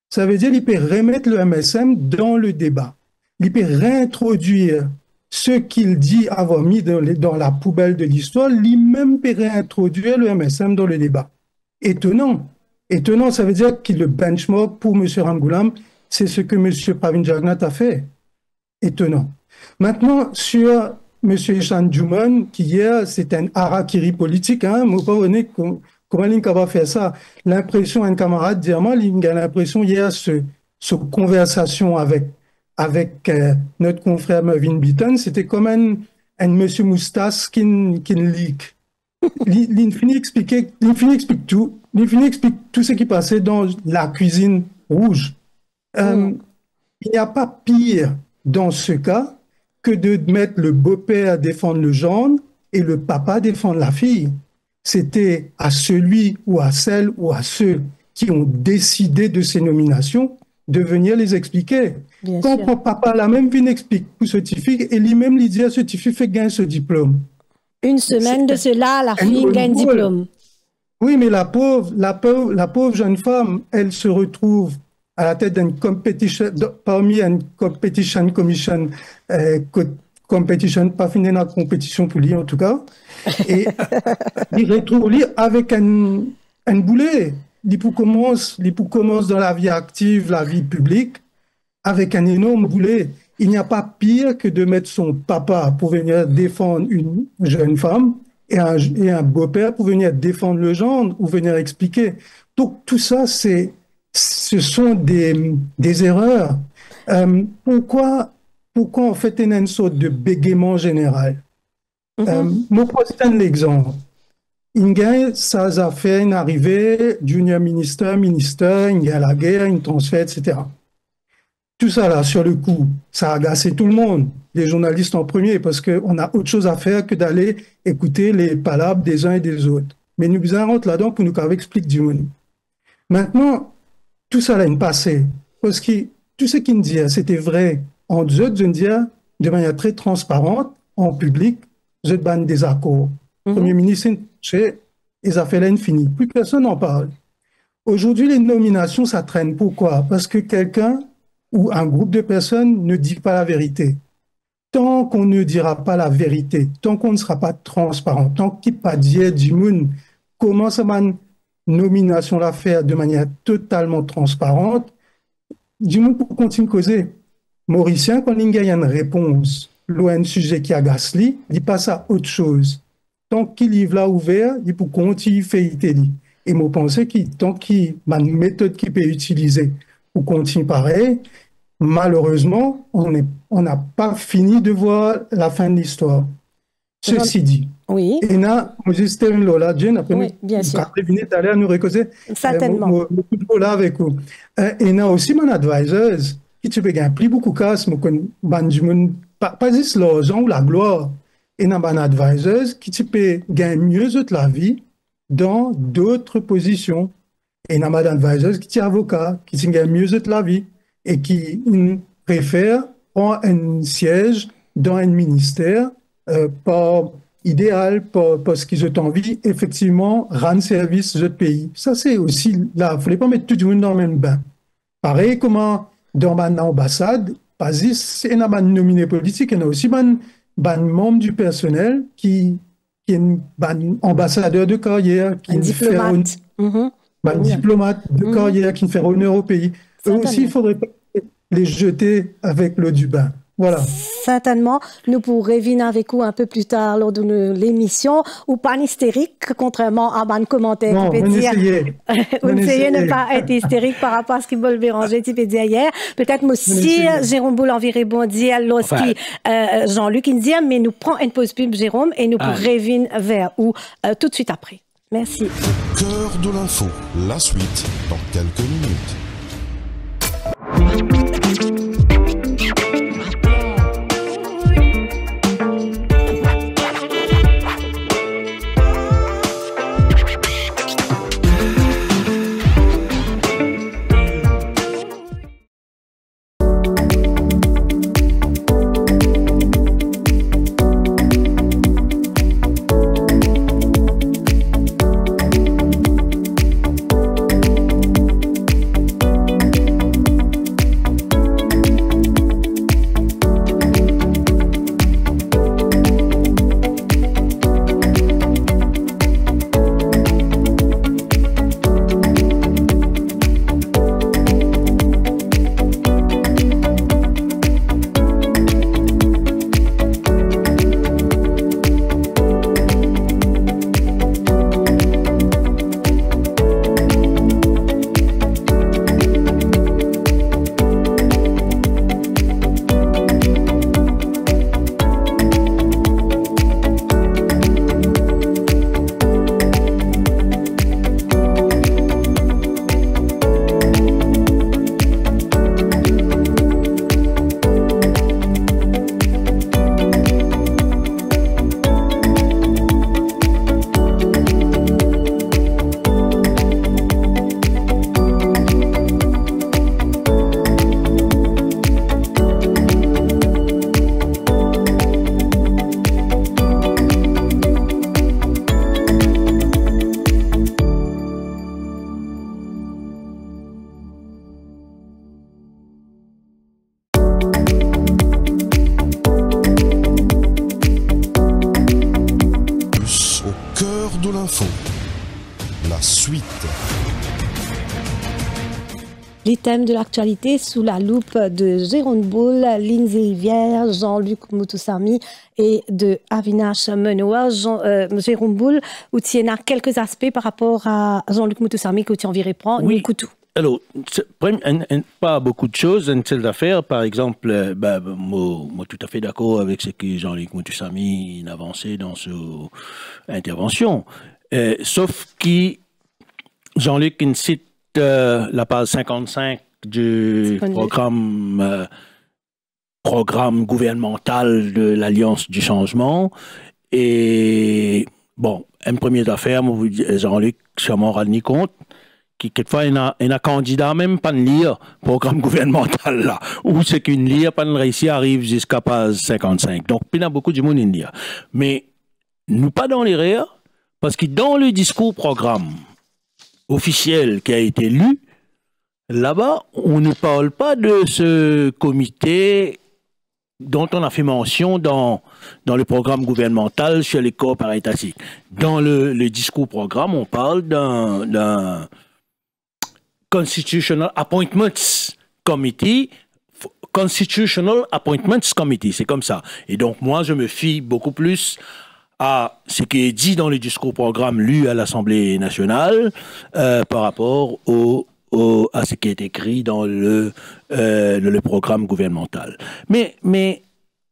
Ça veut dire qu'il peut remettre le MSM dans le débat. Il peut réintroduire ce qu'il dit avoir mis dans la poubelle de l'histoire, lui-même peut réintroduire le MSM dans le débat. Étonnant. Étonnant, ça veut dire que le benchmark pour M. Ramgoulam, c'est ce que M. Pravin Jagannath a fait. Étonnant. Maintenant, sur M. Ishan Juman, qui hier, c'est un harakiri politique, hein, comment il va faire ça? L'impression, un camarade dit, moi, il a l'impression hier, ce conversation avec notre confrère Mervyn Beaton, c'était comme un monsieur moustache qui leak. Il finit explique tout. Il finit explique tout ce qui passait dans la cuisine rouge. Il n'y a pas pire dans ce cas que de mettre le beau-père défendre le gendre et le papa défendre la fille. C'était à celui ou à celle ou à ceux qui ont décidé de ces nominations de venir les expliquer. Quand mon papa la même vient explique pour ce fille et lui-même lui dit à ce fille fait gagner ce diplôme. Une semaine de cela, la fille gagne diplôme. Oui, mais la pauvre jeune femme, elle se retrouve à la tête d'une competition, parmi une competition commission, competition, pas fini la compétition pour lui en tout cas, et il retrouve lui avec un boulet. Il commence dans la vie active, la vie publique, avec un énorme boulet. Il n'y a pas pire que de mettre son papa pour venir défendre une jeune femme et un beau-père pour venir défendre le genre ou venir expliquer. Donc tout ça, ce sont des erreurs. Pourquoi en fait il y a une sorte de bégaiement général? Moi, pour citer l'exemple, ça a fait une arrivée, junior minister, il y a la guerre, une transfert, etc. Tout ça là, sur le coup, ça a agacé tout le monde, les journalistes en premier, parce qu'on a autre chose à faire que d'aller écouter les palabres des uns et des autres. Mais nous rentrons là-dedans pour nous expliquer du monde. Maintenant, tout ça là, il passé. Parce que tout ce qu'il me dit, c'était vrai en deux, je me dis, de manière très transparente, en public, je banne des accords. Premier ministre, les affaires là, finies. Plus personne n'en parle. Aujourd'hui, les nominations, ça traîne. Pourquoi? Parce que quelqu'un ou un groupe de personnes ne dit pas la vérité. Tant qu'on ne dira pas la vérité, tant qu'on ne sera pas transparent, tant qu'il n'y a pas d'hier du monde, comment ça va nomination la faire de manière totalement transparente, du monde pour continuer à causer. Mauricien, quand il y a une réponse, loin un sujet qui agace lui, il passe à autre chose. Tant qu'il livre là ouvert, il peut continuer à faire itali. Et moi, je pense que tant qu'il y a une méthode qui peut utiliser pour continuer pareil, malheureusement, on n'a pas fini de voir la fin de l'histoire. Ceci dit, oui. Et là, oui, bien sûr. D'aller nous récauser. Certainement. Là avec vous. Et là aussi, mon advisors, qui tu peux gagner plus beaucoup de casse, pas juste l'argent ou la gloire. Et là, mon advisors, qui tu peux gagner mieux de la vie dans d'autres positions. Et là, mon advisors, qui est avocat, qui tu gagner mieux de la vie et qui préfère prendre un siège dans un ministère pas idéal, parce qu'ils ont envie, effectivement, rendre service à notre pays. Ça, c'est aussi, là, il ne fallait pas mettre tout le monde dans le même bain. Pareil, comment, dans ma ambassade, pas juste, c'est un nominé politique, il y a aussi un membre du personnel qui est un ambassadeur de carrière, qui un diplomate. Un diplomate de carrière, qui fait honneur au pays. Eux aussi, il ne faudrait pas les jeter avec l'eau du bain. Voilà. Certainement, nous pourrons revenir avec vous un peu plus tard lors de l'émission, ou pas hystérique, contrairement à un commentaire non, qui peut dire. Vous essayez de ne pas être hystérique par rapport à ce qui veut le déranger, tu peux dire hier. Peut-être moi aussi, Jérôme Boule envie rebondir lorsqu'il Jean-Luc il dit, mais nous prenons une pause pub, Jérôme, et nous pourrons revenir vers vous tout de suite après. Merci. Au cœur de l'info, la suite dans quelques minutes. de l'info. La suite. Les thèmes de l'actualité sous la loupe de Jérôme Boule, Lindsay Rivière, Jean-Luc Moutoussamy et de Avinash Menoa. Jérôme Boule, où tu as quelques aspects par rapport à Jean-Luc Moutoussamy que tu en reprends. Oui. Tout. Alors, pas beaucoup de choses, une seule affaire. Par exemple, moi tout à fait d'accord avec ce que Jean-Luc Moutoussamy a avancé dans son intervention. Sauf que Jean-Luc cite la page 55 du programme gouvernemental de l'Alliance du changement. Et bon, une première affaire, Jean-Luc, je m'en rends compte, qui quelquefois il y a candidat même pas de lire programme gouvernemental là, ou c'est qu'une lire pas de réussir arrive jusqu'à page 55. Donc il y a beaucoup de monde in lire. Mais nous pas dans l'erreur, parce que dans le discours programme officiel qui a été lu, là-bas, on ne parle pas de ce comité dont on a fait mention dans le programme gouvernemental sur les corps parétatiques. Dans le discours programme, on parle d'un Constitutional Appointments Committee, c'est comme ça. Et donc, moi, je me fie beaucoup plus à ce qui est dit dans le discours programme lu à l'Assemblée nationale par rapport à ce qui est écrit dans le programme gouvernemental. Mais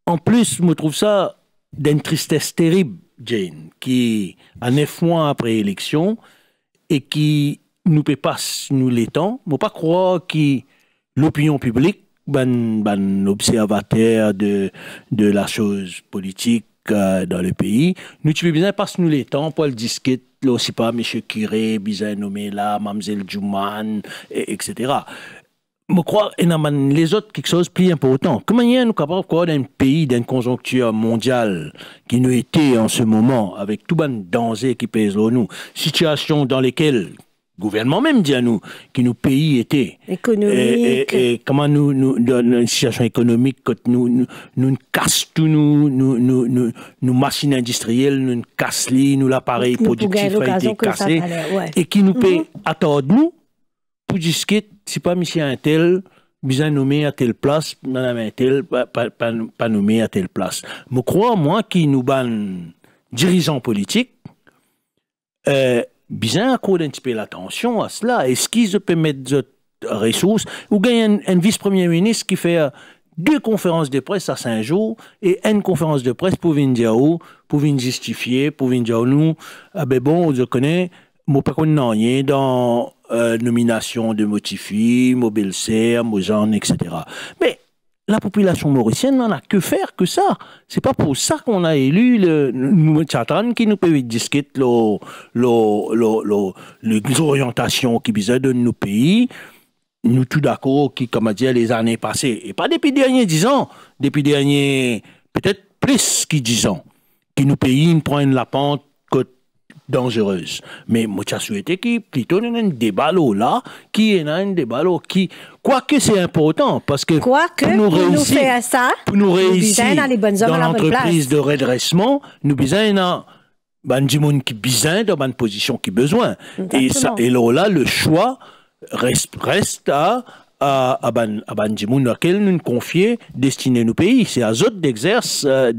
en plus, je me trouve ça d'une tristesse terrible, Jane, qui, à 9 mois après l'élection, et qui nous peut pas nous l'étend. Il ne faut pas croire que l'opinion publique, observateur de la chose politique dans le pays, nous tu veux bien passer nous l'étend pour le disquette, là aussi pas M. Curé, bien nommé là, Mme Djouman, etc. Je crois que les autres, quelque chose de plus important. Comment est-ce nous capables de d'un pays, d'une conjoncture mondiale qui nous était en ce moment, avec tout le danger qui pèse sur nous, situation dans lesquelles le gouvernement même dit à nous que nos pays étaient économique et comment nous dans une situation économique que nous casse tout nous machines industrielles nous casse nous l'appareil productif a été cassé et qui nous paye attendre nous pour discuter c'est pas monsieur un tel bien nommé à telle place, pas nommé à telle place. Je crois, moi, qui nous ban dirigeants politiques, bien accorder un petit peu l'attention à cela. Est-ce qu'ils peuvent mettre des ressources ou gagner un vice-premier ministre qui fait 2 conférences de presse à 5 jours et une conférence de presse pour venir dire, pour venir justifier, pour venir dire, nous, ben bon, je connais, moi, pas qu'on rien dans nomination de Motifi, Mobelser, Mozan, etc. Mais la population mauricienne n'en a que faire que ça. C'est pas pour ça qu'on a élu le Tchatan qui nous peut discuter les orientations qui besoin de nos pays. Nous tout d'accord qui, comme a dit, les années passées, et pas depuis les derniers 10 ans, depuis les derniers, peut-être plus que 10 ans, qui nous pays prennent la pente dangereuse. Mais moi, j'ai souhaité qu'il plutôt un débat là, qui est un débat là, qui, quoique c'est important, parce que pour nous réussir, dans l'entreprise de redressement, nous besoin du monde qui besoin dans une position qui besoin. Et là, le choix reste à Bandimoun laquelle nous confier destiné nos pays. C'est à eux d'exerce là.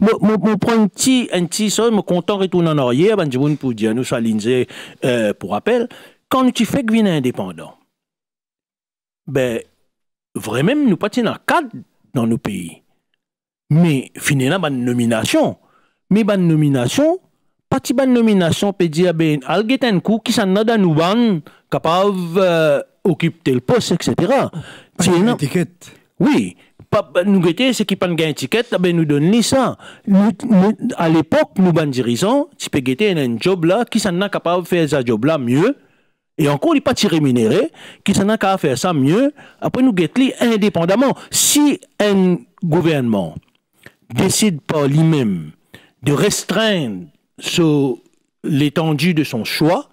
Moi prends un petit ça, me content retourner en arrière, Bandimoun pour dire nous ça Lindsay pour rappel, quand tu fais que vient indépendant. Ben vraiment nous pas un cadre dans nos pays. Mais finalement une nomination. Mais une nomination pas une nomination peut dire ben alget un coup qui s'en a dans nous ban capable occupe tel poste, etc. Une étiquette. Oui. Nous guetter, c'est qui pas une étiquette, ben nous donne ça. À l'époque, nous ban dirigeants, tu peux guetter un job là, qui s'en a capable de faire ce job là mieux, et encore, il n'est pas rémunéré, qui s'en a capable de faire ça mieux, après nous guetter indépendamment. Si un gouvernement décide par lui-même de restreindre sur l'étendue de son choix,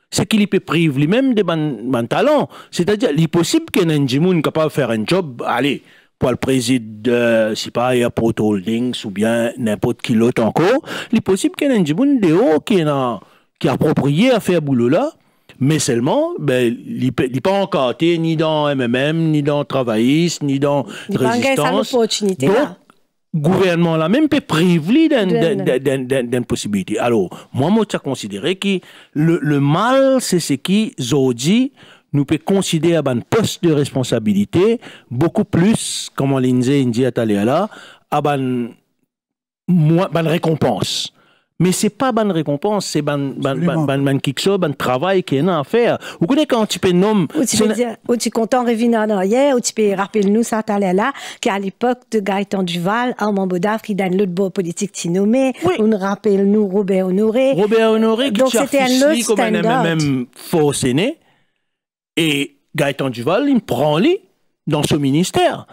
c'est qu'il peut priver lui-même de ban talent. C'est-à-dire, il est possible qu'un Ndjimoun capable de faire un job, allez, pour le président, si pas Airport Holdings ou bien n'importe qui l'autre encore, il est possible qu'un Ndjimoun de haut qui est approprié à faire boulot là, mais seulement, ben, il n'est pas encarté ni dans MMM, ni dans Travailliste, ni dans Résistance. L'opportunité là. Gouvernement là même peut priver d'une possibilité. Alors, moi, j'ai considéré que le mal, c'est ce qui, aujourd'hui, nous peut considérer un poste de responsabilité beaucoup plus, comme on l'indique, dit à là, à une récompense. Mais c'est pas bonne récompense, c'est ban travail qui est à faire. Vous connaissez quand tu peux nommer. Ou tu peux dire, ou tu content revenir en arrière, ou tu peux rappeler nous ça là, qu'à l'époque de Gaëtan Duval, Armand Bodave qui donne l'autre beau politique qui nommé, on rappelle nous Robert Honoré. Robert Honoré qui donc c'était un autre comme un même faux séné, et Gaëtan Duval, il prend lui dans ce ministère.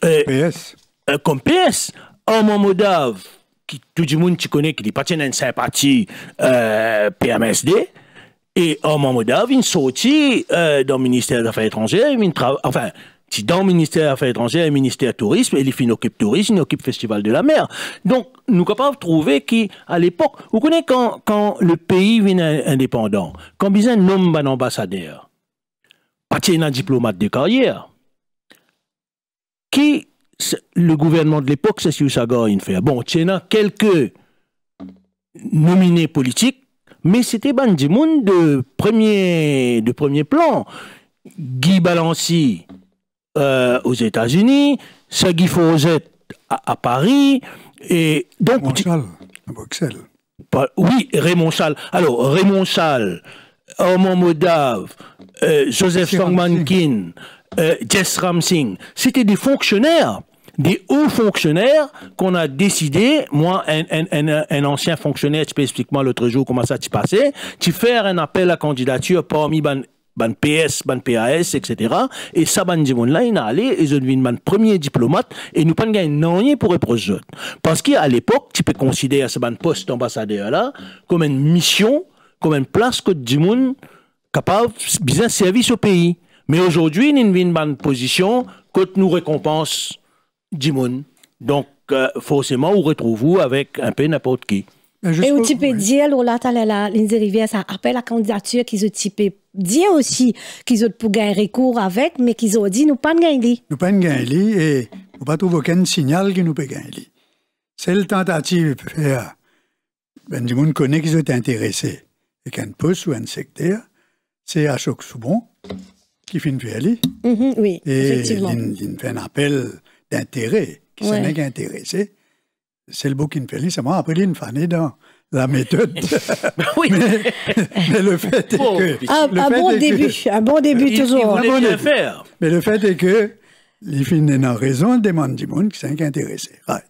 PS. Comme PS. Armand Bodave, qui tout le monde tu connais, qui n'est pas une sympathie PMSD, et Armand Bodave, il sorti dans le ministère des Affaires étrangères, enfin, dans le ministère des Affaires étrangères et le ministère du Tourisme, et il occupe tourisme, il occupe Festival de la mer. Donc, nous sommes capables de trouver qu'à l'époque, vous connaissez quand le pays vient indépendant, quand besoin nomme un ambassadeur, pas un diplomate de carrière, qui le gouvernement de l'époque, c'est sur Sagar, il fait. Bon, il y a quelques nominés politiques, mais c'était Bandimoun de premier plan. Guy Balancy aux États-Unis, Sagui Fawzet à Paris, et donc. Raymond Chal à Bruxelles. Oui, Raymond Chal. Alors, Raymond Chal, Armand Bodave, Joseph Songman-Kin, Jess Ramsing, c'était des fonctionnaires. Des hauts fonctionnaires qu'on a décidé, moi, un ancien fonctionnaire, tu peux expliquer-moi l'autre jour comment ça t'y passait, tu faire un appel à candidature parmi ban PS, ban PAS, etc. Et ça, ban Dimon là, il a allé, et je deviens ban premier diplomate, et nous pas gagner rien pour reprocher. Parce qu'à l'époque, tu peux considérer ce ban poste d'ambassadeur là, comme une mission, comme une place que Dimon capable de bien service au pays. Mais aujourd'hui, il y a une bonne position que nous récompense Dimon. Donc, forcément, vous retrouvez avec un peu n'importe qui. Et on peut dire, là, les rivières, ça appelle la candidature qu'ils ont typé. Dire aussi qu'ils ont pour gagner recours avec, mais qu'ils ont dit, nous pas gagner. Nous pas gagner et nous pas trouver aucun signal que nous peut gagner. C'est la tentative de faire. Ben, du monde connaît qu'ils sont intéressés. Et qu'un poste ou un secteur, c'est Ashok Soubon qui fait une faire. Oui, et effectivement. Il fait un appel d'intérêt, qui s'en est intéressé. C'est le beau qui fait. C'est moi, après, il fané dans la méthode. Oui. mais le fait est que... Un bon début toujours. Il voulait bien faire. Mais le fait est que les filles n'ont raison de demander du monde qui s'est intéressé. Right.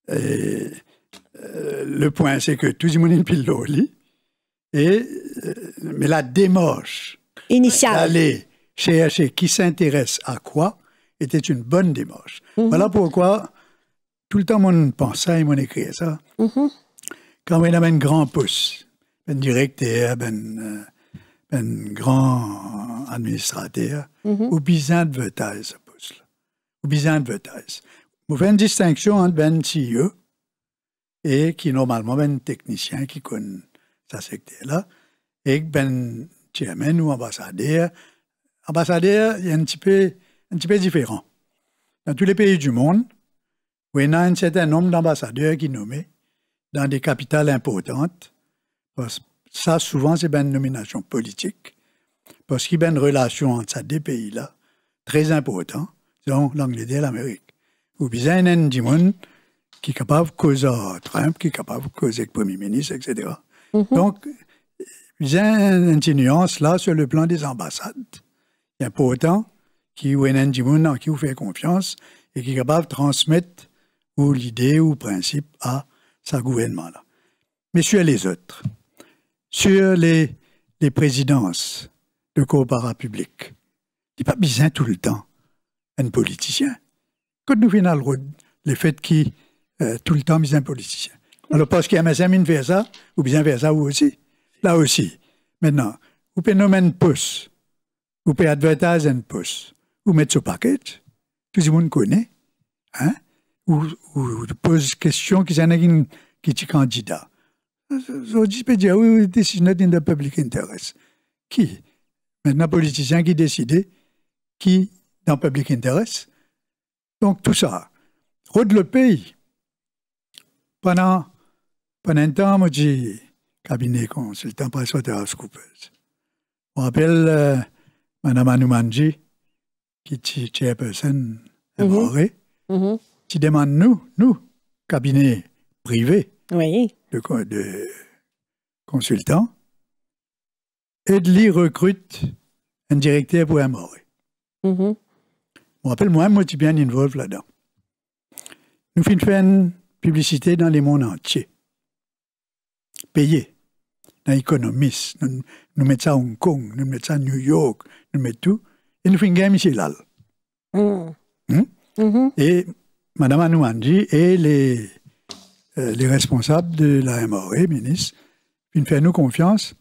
Et, le point, c'est que tout le monde est pile au lit. Mais la démarche initiale d'aller chercher qui s'intéresse à quoi était une bonne démarche. Voilà pourquoi tout le temps, on pensait, on écrivait ça. Quand on avait un grand pouce, un directeur, un grand administrateur, ou besoin de voter ce pouce-là. Ou besoin de voter. On fait une distinction entre un CEO et qui normalement un technicien qui connaît ce secteur-là, et un chairman ou ambassadeur. Ambassadeur, il y a un petit peu différent. Dans tous les pays du monde, où il y a un certain nombre d'ambassadeurs qui sont nommés dans des capitales importantes, parce que ça, souvent, c'est une nomination politique, parce qu'il y a une relation entre ces deux pays-là très importante, disons l'Angleterre et l'Amérique. Ou bien il y a un monde qui est capable de causer Trump, qui est capable de causer le Premier ministre, etc. Donc, il y a une nuance là sur le plan des ambassades. Il est important qu'il y ait un monde en qui vous fait confiance et qui est capable de transmettre ou l'idée ou le principe à sa gouvernement-là. Mais sur les autres, sur les présidences de coopération publique, il n'est pas besoin tout le temps un politicien. Quand nous finissons le fait qu'il tout le temps besoin un politicien. Alors parce qu'il y a un faire ça, ou bien faire ça aussi. Là aussi. Maintenant, vous pouvez nommer un poste, vous pouvez advertiser un poste, vous mettez sur package, tout le monde connaît, hein? Ou pose question qui est candidat. Je peux dire, oui, this is not in the public interest. Qui? Maintenant, politicien qui décide qui dans le public interest. Donc, tout ça. Rôde le pays. Pendant un temps, moi, j'ai cabinet consultant PricewaterhouseCoopers. Je me rappelle Mme Anoumanji, qui est chairperson MRA, qui demande nous, cabinet privé de consultants, et de lui recrute un directeur pour MRA. Je me rappelle, moi, je suis bien involvé là-dedans. Nous faisons une publicité dans le monde entier. Payé. Dans l'Economist. Nous mettons ça à Hong Kong, nous mettons ça à New York, nous mettons tout. Et nous faisons une ici là. Et Mme Anoumanji et les responsables de la MRA, ministre, ils font nous confiance.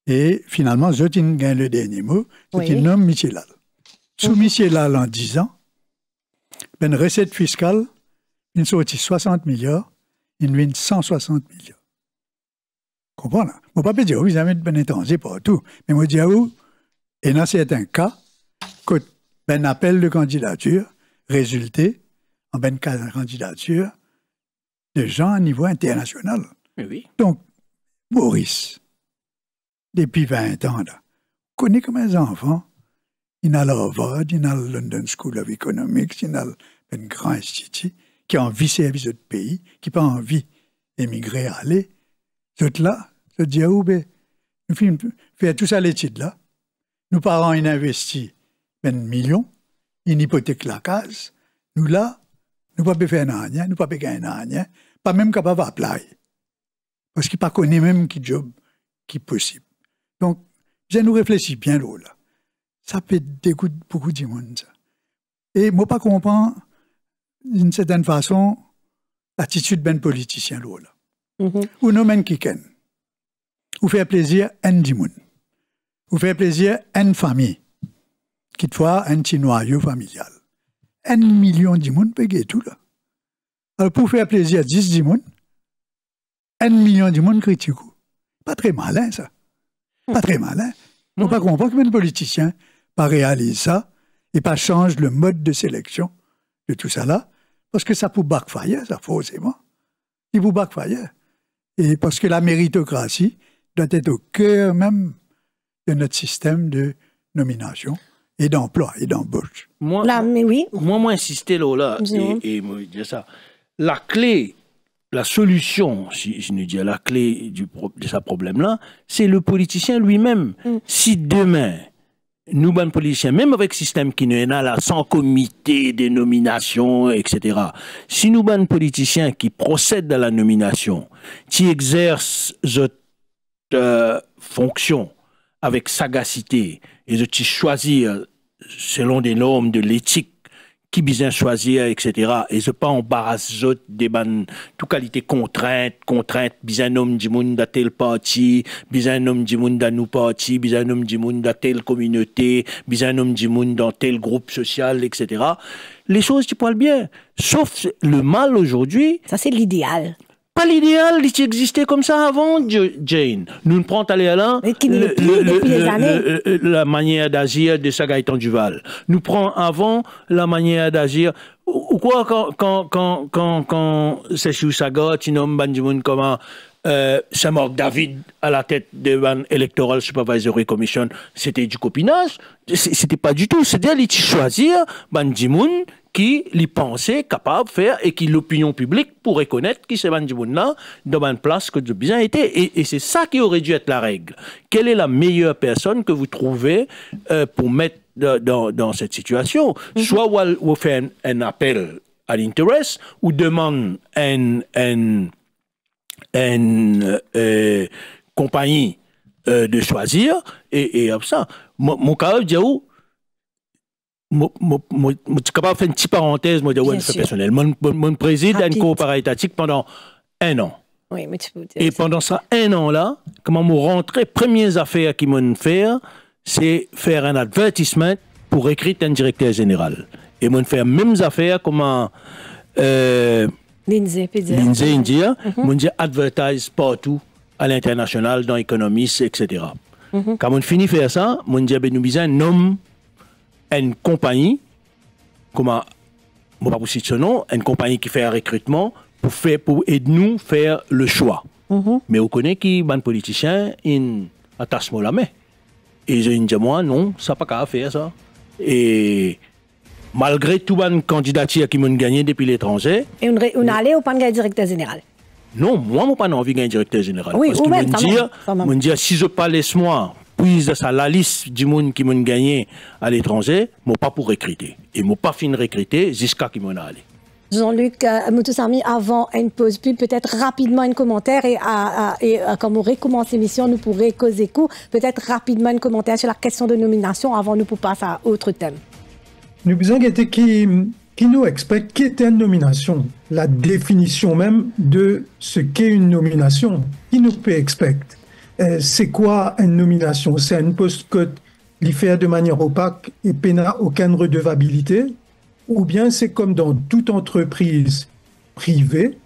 Et finalement, je gagne le dernier mot, c'est un homme Michel. Sous Michel en 10 ans, une recette fiscale, il sortit 60 milliards, il vient 160 milliards. Comprenez? Je ne peux pas dire, oui, vous avez un étranger partout. Mais je dis, oui, et dans certains cas, que un appel de candidature résultait en une candidature de gens à niveau international. Oui. Donc, Maurice, depuis 20 ans, là, connaît comme un enfant. Il a l'Harvard, il a le London School of Economics, il a un grand institut qui a envie de servir ce pays, qui n'a pas envie d'émigrer à aller. C'est là, se dit, nous faisons tout ça l'étude là. Nos parents, ils investissent 1 million, ils hypothèquent la case. Nous là, nous ne pouvons pas faire rien, nous ne pouvons pas gagner rien, pas même capable d'appliquer. Parce qu'ils ne connaissent pas même qui job qui est possible. Donc, je nous réfléchis bien là. Ça peut dégoûter beaucoup de monde. Ça. Et moi, pas comprendre, d'une certaine façon, l'attitude d'un politicien là. Ou non men qui ken. Ou faire plaisir à un monde. Ou faire plaisir à une famille. Qui fois un petit noyau familial. 1 million de monde peut gagner tout là. Alors pour faire plaisir à 10 monde, 1 million de monde critique. Pas très malin, ça. Pas très malin. On ne peut pas comprendre que les politiciens pas réalisent ça et pas changent le mode de sélection de tout ça là, parce que ça peut backfire, ça forcément. Il peut backfire. Et parce que la méritocratie doit être au cœur même de notre système de nomination et d'emploi et d'embauche. Moi, insister là, et moi dire ça. La clé, la solution, si je ne dis la clé de ce problème-là, c'est le politicien lui-même. Si demain, nous, les politiciens, même avec le système qui n'est là, sans comité de nomination, etc., si nous, les politiciens qui procèdent à la nomination, qui exercent cette fonction avec sagacité et qui choisissent selon des normes de l'éthique, qui bien choisir, etc. Et ce pas embarrasse des ban, toute qualité contrainte, bien homme du monde de tel parti, bien homme du monde de nous parti, bien homme du monde de telle communauté, bien homme du monde dans tel groupe social, etc. Les choses tu parles bien. Sauf le mal aujourd'hui. Ça c'est l'idéal. Pas l'idéal, il existait comme ça avant, Jane. Nous ne prenons aller à là la manière d'agir de Sagaïtan Duval. Nous prenons avant la manière d'agir. Ou quoi, quand c'est sur Saga, tu nommes Bandimoun comment Saint-Marc David à la tête de l'Electoral Supervisory Commission, c'était du copinage. C'était pas du tout. C'est-à-dire, il choisir Bandimoun qui les pensait capable de faire et qui l'opinion publique pourrait connaître qui c'est Bandimoun-là dans une place que de bien été. Et c'est ça qui aurait dû être la règle. Quelle est la meilleure personne que vous trouvez pour mettre dans cette situation? Soit vous faites un appel à l'intérêt ou demande une compagnie de choisir et comme ça. Mon cas, je suis capable de faire une petite parenthèse, moi, personnel. Mon président une coopérative pendant 1 an. Oui, mais tu peux dire et pendant ça, 1 an-là, comment je rentré, premières affaires qu'ils m'ont fait, c'est faire un advertisement pour recruter un directeur général. Et m'ont fait les mêmes affaires comme Lindsay India, m'ont dit advertise partout à l'international, dans l'économie, etc. Quand on finit de faire ça, m'ont dit nous besoin un homme, une compagnie, comment, je ne vais pas vous citer ce nom, une compagnie qui fait un recrutement pour aider nous à faire le choix. Mais vous connaissez qui, les politiciens, ils attachent la main. Et je dis moi, non, ça n'a pas qu'à faire ça. Et malgré tout les candidatures qui m'ont gagné depuis l'étranger. Et on allait ou pas de directeur général? Non, moi, je n'ai pas envie de gagner directeur général. Oui, parce que me dire, si je ne pas laisse-moi, puis ça la liste du monde qui m'ont gagné à l'étranger, je n'ai pas pour recruter. Et je n'ai pas fini de recruter jusqu'à qui m'en allé. Jean-Luc Moutoussamy, avant une pause pub, peut-être rapidement un commentaire et quand on recommence l'émission, nous pourrons causer coup. Peut-être rapidement un commentaire sur la question de nomination avant nous pour passer à autre thème. Nous besoin qui nous explique qui était une nomination, la définition même de ce qu'est une nomination. Qui nous peut expliquer c'est quoi une nomination? C'est un poste que l'y fait de manière opaque et n'a aucune redevabilité? Ou bien c'est comme dans toute entreprise privée,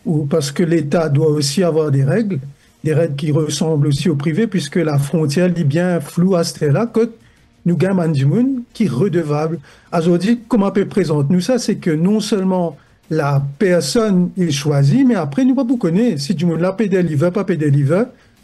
ou parce que l'État doit aussi avoir des règles qui ressemblent aussi au privé, puisque la frontière est bien floue à ce là que nous gagnons du monde qui est redevable. Aujourd'hui, comment on peut présenter nous ça, c'est que non seulement la personne est choisie, mais après nous pas vous connaître si du monde là peut délivrer, pas peut délivrer.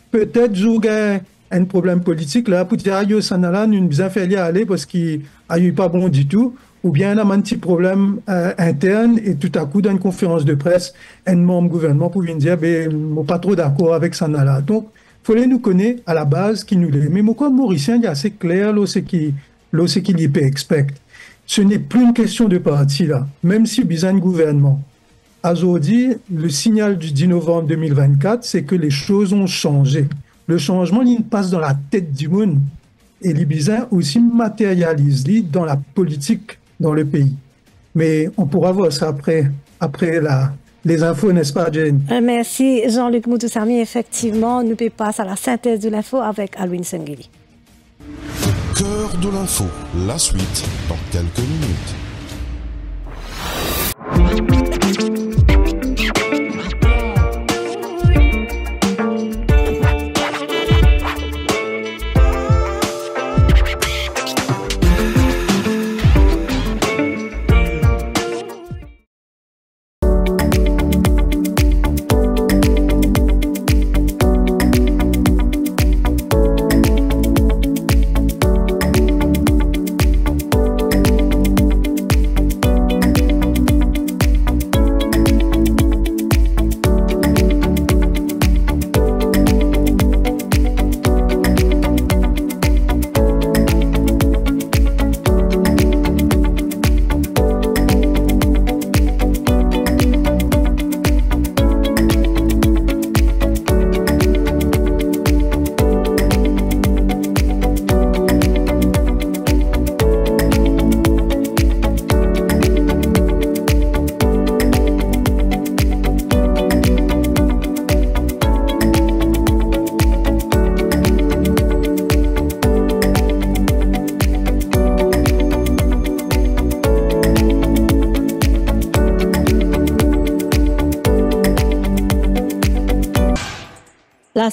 Peut-être j'ai un problème politique là pour dire yo ça n'a là nous bien fait aller parce qu'il a eu pas bon du tout. Ou bien on a un petit problème interne et tout à coup dans une conférence de presse, un membre du gouvernement pour venir dire ben suis pas trop d'accord avec ça là. Donc il faut nous connaître à la base qui nous l'est. Mais moi comme Mauricien, il est assez clair là c'est qu'il y peut expect. Ce n'est plus une question de parti là, même si besoin de gouvernement. Aujourd'hui, le signal du 10 novembre 2024, c'est que les choses ont changé. Le changement, il passe dans la tête du monde. Et les besoins aussi matérialisent dans la politique dans le pays. Mais on pourra voir ça après les infos, n'est-ce pas, Jane? Merci, Jean-Luc Moutoussamy. Effectivement, nous passons à la synthèse de l'info avec Alwin Sengeli. Cœur de l'info, la suite dans quelques minutes.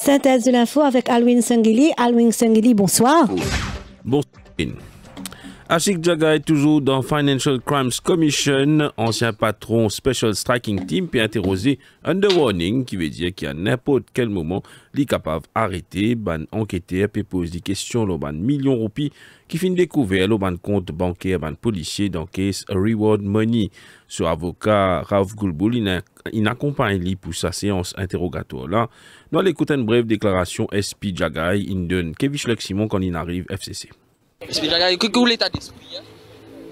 Synthèse de l'info avec Alwin Sengili. Alwin Sengili, bonsoir. Bonsoir. Ashik Jaga est toujours dans Financial Crimes Commission, ancien patron Special Striking Team, puis interrogé under warning, qui veut dire qu'à n'importe quel moment, il est capable d'arrêter, ban enquêteur, puis pose des questions, le ban millions de roupies, qui finit découvert le ban compte bancaire, ban policier dans case Reward Money. Ce avocat, Rav Gulboul, il accompagne lui pour sa séance interrogatoire là. Dans l'écoute une brève déclaration SP Jagai, il donne Kevin Simon quand il arrive FCC. SP Jagai, que vous l'état d'esprit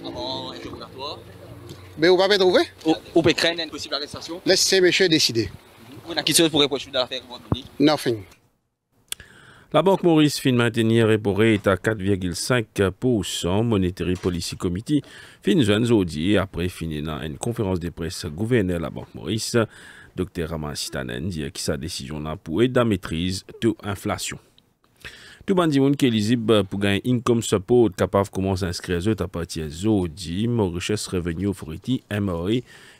avant l'interrogatoire? Mais vous ne pouvez pas trouver? Vous pouvez craindre une possible arrestation? Laissez monsieur décider. Vous n'avez qu'une chose pour reprocher de l'affaire Reward Money? Nothing. La Banque Maurice fin maintenir repo rate à 4,5%. Monetary Policy Committee fin jeune aujourd'hui après finir dans une conférence de presse gouverneur de la Banque Maurice. Dr Raman Sitanen dit que sa décision là pour aider à maîtrise de l'inflation. Tout le monde qui est éligible pour gagner income support capable de commencer à inscrire à partir d'aujourd'hui. Mauritius Revenue Authority (MRA)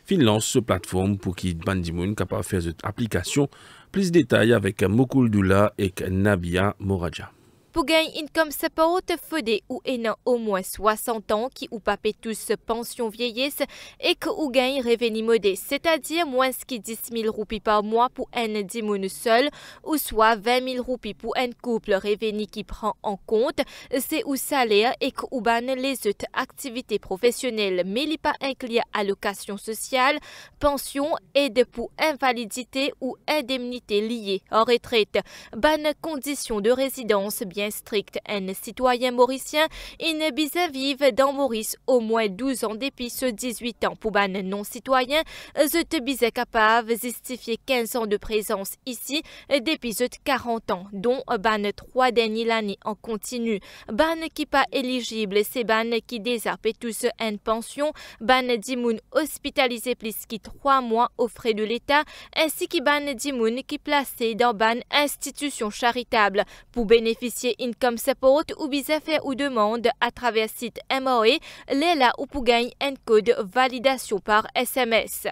fin lance ce plateforme pour qui bandimoun capable de faire cette application. Plus de détails avec Mokul Doula et Nabia Moraja. Pour gagner income support, faut ou ayant au moins 60 ans qui ou pas tous pension vieillesse et que ou gagne revenu modeste, c'est-à-dire moins que 10 000 roupies par mois pour un dimoun seul ou soit 20 000 roupies pour un couple revenu qui prend en compte c'est ou salaire et que ou ban les autres activités professionnelles mais li pas inclure allocation sociale, pension, aide pour invalidité ou indemnité liée en retraite, ban conditions de résidence bien strict. Un citoyen mauricien ne bisa vivre dans Maurice au moins 12 ans depuis ce 18 ans. Pour un non-citoyen, je te bisa capable de justifier 15 ans de présence ici depuis 40 ans, dont ban 3 dernières années en continu. Ban qui pas éligible, c'est ban qui désarpe tous une pension, ban dimoun hospitalisé plus que 3 mois aux frais de l'État, ainsi que ban dimoun qui placé dans ban institution charitable. Pour bénéficier income support ou bisa faire ou demande à travers site MRA, les là ou pour gagner un code validation par SMS.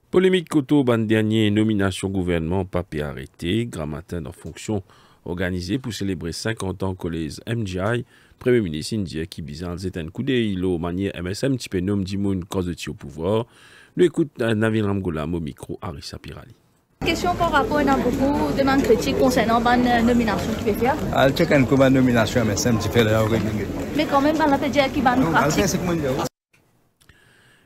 Polémique Koto, ban dernier nomination gouvernement papier arrêté, grand matin en fonction organisée pour célébrer 50 ans collège MGI. Premier ministre indien qui bizarre c'est un coup d'œil manière MSM type nom dimoun cause de au pouvoir. Nous écoute Navin Ramgoulam au micro Arissa Pirali. Question par rapport à beaucoup de demandes critiques concernant la nomination qui fait faire. Elle check une nomination mais c'est différent. Mais quand même, on peut dire qu'il va nous pratique.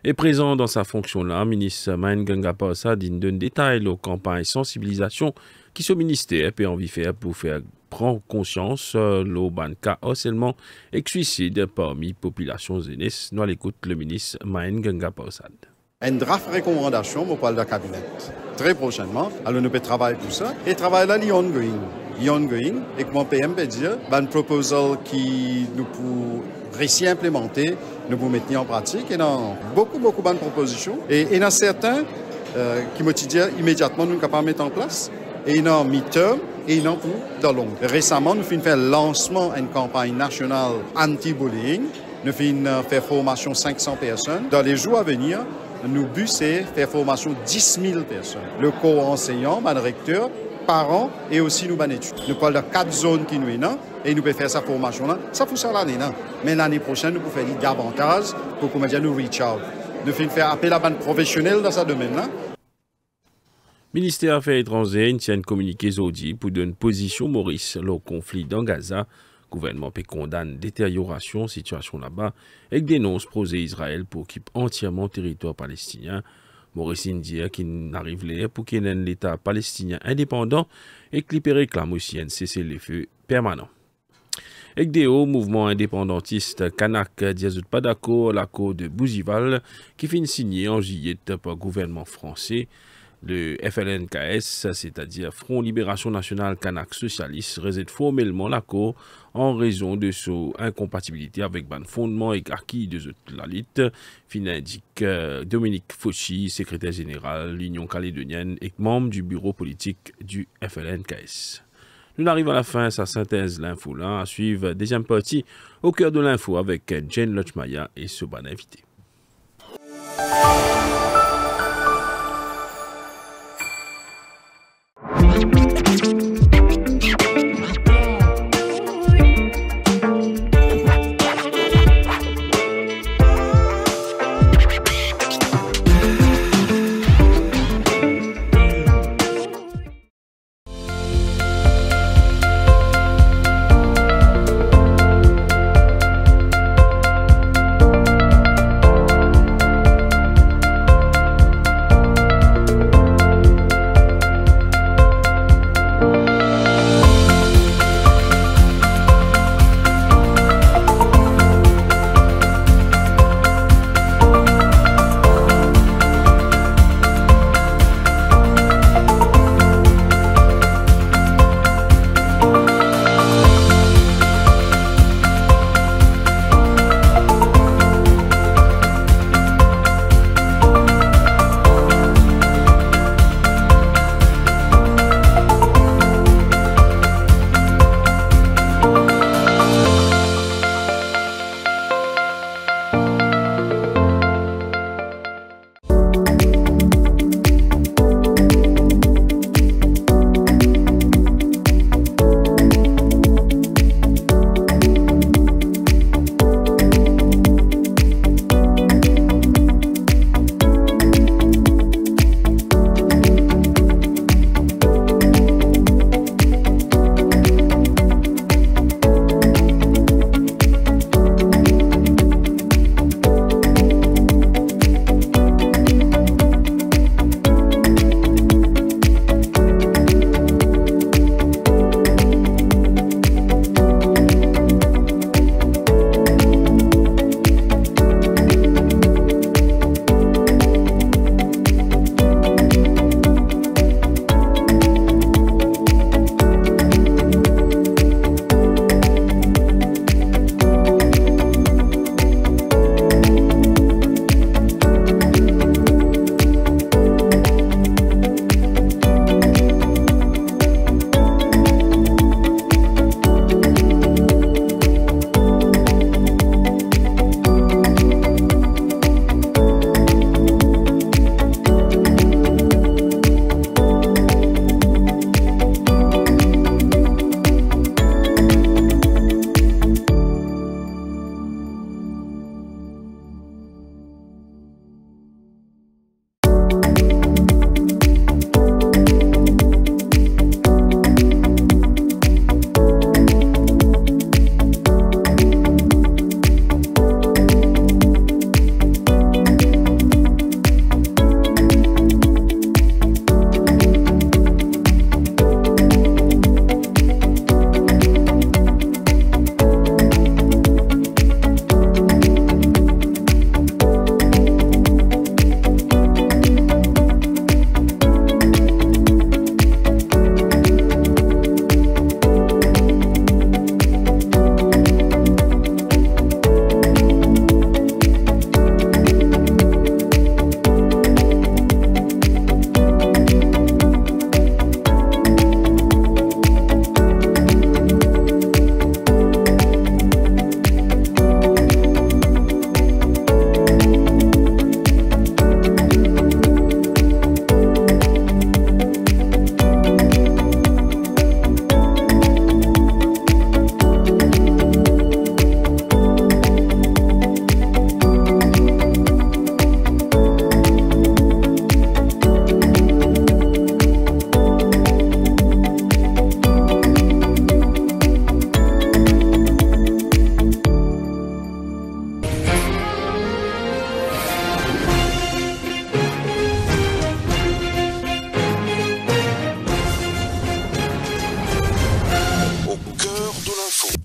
Et présent dans sa fonction-là, ministre Maïn Gangapasa donne détail aux campagnes sensibilisation qui sont ministère peut envie faire pour faire prendre conscience le cas harcèlement et suicide parmi population jeunesse. Nous l'écoute le ministre Maïn Gangapasa. Une draft recommandation au parle de cabinet. Très prochainement, alors nous pouvons travailler pour ça. Et travail là, il est ongoing. Et comme PM peut dire, une proposal qui nous pour réussir à implémenter, nous pour mettre en pratique. Et dans beaucoup de bonnes propositions. Et il y en a certains qui me disent immédiatement nous sommes capables de mettre en place. Et il y en a mi-terme et il y en a pour dans long. Récemment, nous avons fait un lancement d'une campagne nationale anti-bullying. Nous avons fait formation 500 personnes. Dans les jours à venir, nous but c'est faire formation 10 000 personnes. Le corps enseignant, le recteur, parents et aussi nous études. Nous parlons de 4 zones qui nous sont et nous pouvons faire cette formation-là. Ça pour ça l'année. Mais l'année prochaine, nous pouvons faire davantage pour qu'on nous reach out. Nous pouvons faire appel à des professionnels dans ce domaine-là. Ministère des Affaires étrangères tient communiqué aujourd'hui pour donner position Maurice le conflit dans Gaza. Le gouvernement peut condamner détérioration situation là-bas et dénonce projet Israël pour occuper entièrement le territoire palestinien. Maurice dit qu'il n'arrive là pour qu'il y ait un État palestinien indépendant et qu'il réclame aussi un cessez-le-feu permanent. Et des hauts mouvements indépendantistes Kanak disent pas d'accord l'accord de Bougival qui finit signé en juillet par le gouvernement français. Le FLNKS, c'est-à-dire Front Libération Nationale Kanak Socialiste, rejette formellement l'accord en raison de son incompatibilité avec le fondement et acquis de la lutte, fin indique Dominique Fauchy, secrétaire général de l'Union calédonienne et membre du bureau politique du FLNKS. Nous arrivons à la fin, sa synthèse l'info là, à suivre deuxième partie au cœur de l'info avec Jane Lochmaya et ce bon invité.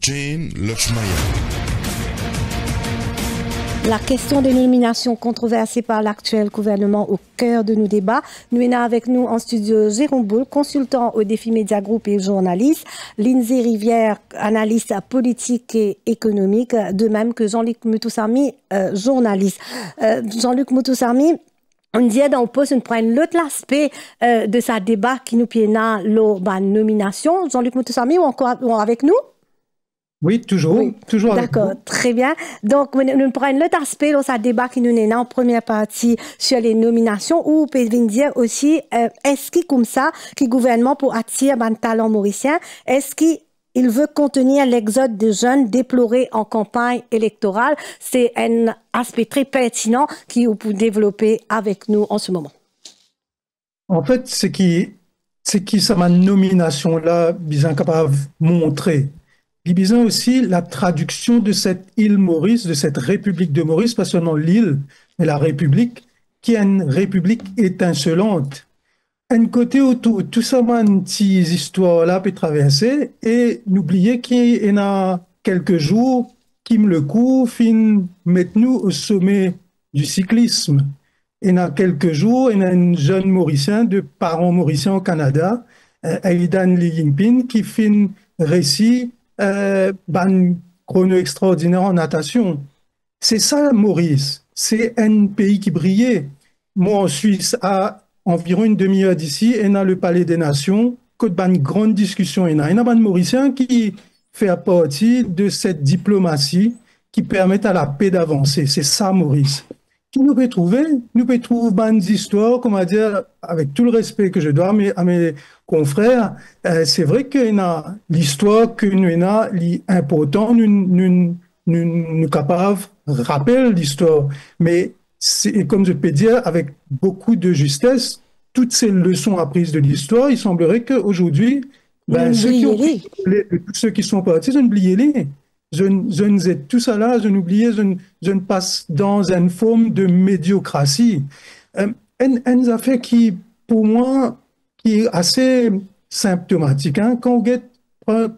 Jane Lechmaya. La question des nominations controversées par l'actuel gouvernement au cœur de nos débats. Nous avons avec nous en studio Jérôme Boule, consultant au Défi Média Group et journaliste. Lindsay Rivière, analyste politique et économique, de même que Jean-Luc Moutoussarmi, journaliste. Jean-Luc Moutoussarmi, on dit on pose une prenne l'autre aspect de sa débat qui nous piena la nomination. Jean-Luc Moutoussarmi, ou encore avec nous? Oui, toujours. Oui. Toujours. D'accord, très bien. Donc, nous prenons l'autre aspect dans sa débat qui nous est en première partie sur les nominations, où on peut dire aussi, est-ce qu'il comme ça, que le gouvernement pour attirer un talent mauricien, est-ce qu'il veut contenir l'exode des jeunes déplorés en campagne électorale? C'est un aspect très pertinent qui vous pouvez développer avec nous en ce moment. En fait, c'est qui ça ma nomination là, bien capable de montrer. Il y a aussi la traduction de cette île Maurice, de cette République de Maurice, pas seulement l'île, mais la République, qui est une République étincelante. Un côté autour, tout ça, une petite histoire là peut traverser, et n'oubliez qu'il y a quelques jours, Kim Lecourt fin mettre nous au sommet du cyclisme. Il y a quelques jours, il y a un jeune Mauricien de parents mauriciens au Canada, Aidan Li Yingpin, qui fin récit ban chrono extraordinaire en natation. C'est ça, Maurice. C'est un pays qui brillait. Moi, en Suisse, à environ une demi-heure d'ici, il y a le Palais des Nations, qu'il y a une grande discussion. Il y a un Mauricien qui fait partie de cette diplomatie qui permet à la paix d'avancer. C'est ça, Maurice. Qui nous peut trouver? Nous peut trouver des histoires, comment dire, avec tout le respect que je dois à mes confrères. C'est vrai que l'histoire que nous avons, l'important, nous capables de rappeler l'histoire. Mais comme je peux dire, avec beaucoup de justesse, toutes ces leçons apprises de l'histoire, il semblerait qu'aujourd'hui, ceux qui sont partis, ont oublié les. Je ne sais tout ça là, je n'oublie, je ne passe dans une forme de médiocratie. Une affaire qui, pour moi, qui est assez symptomatique. Hein, quand on regarde,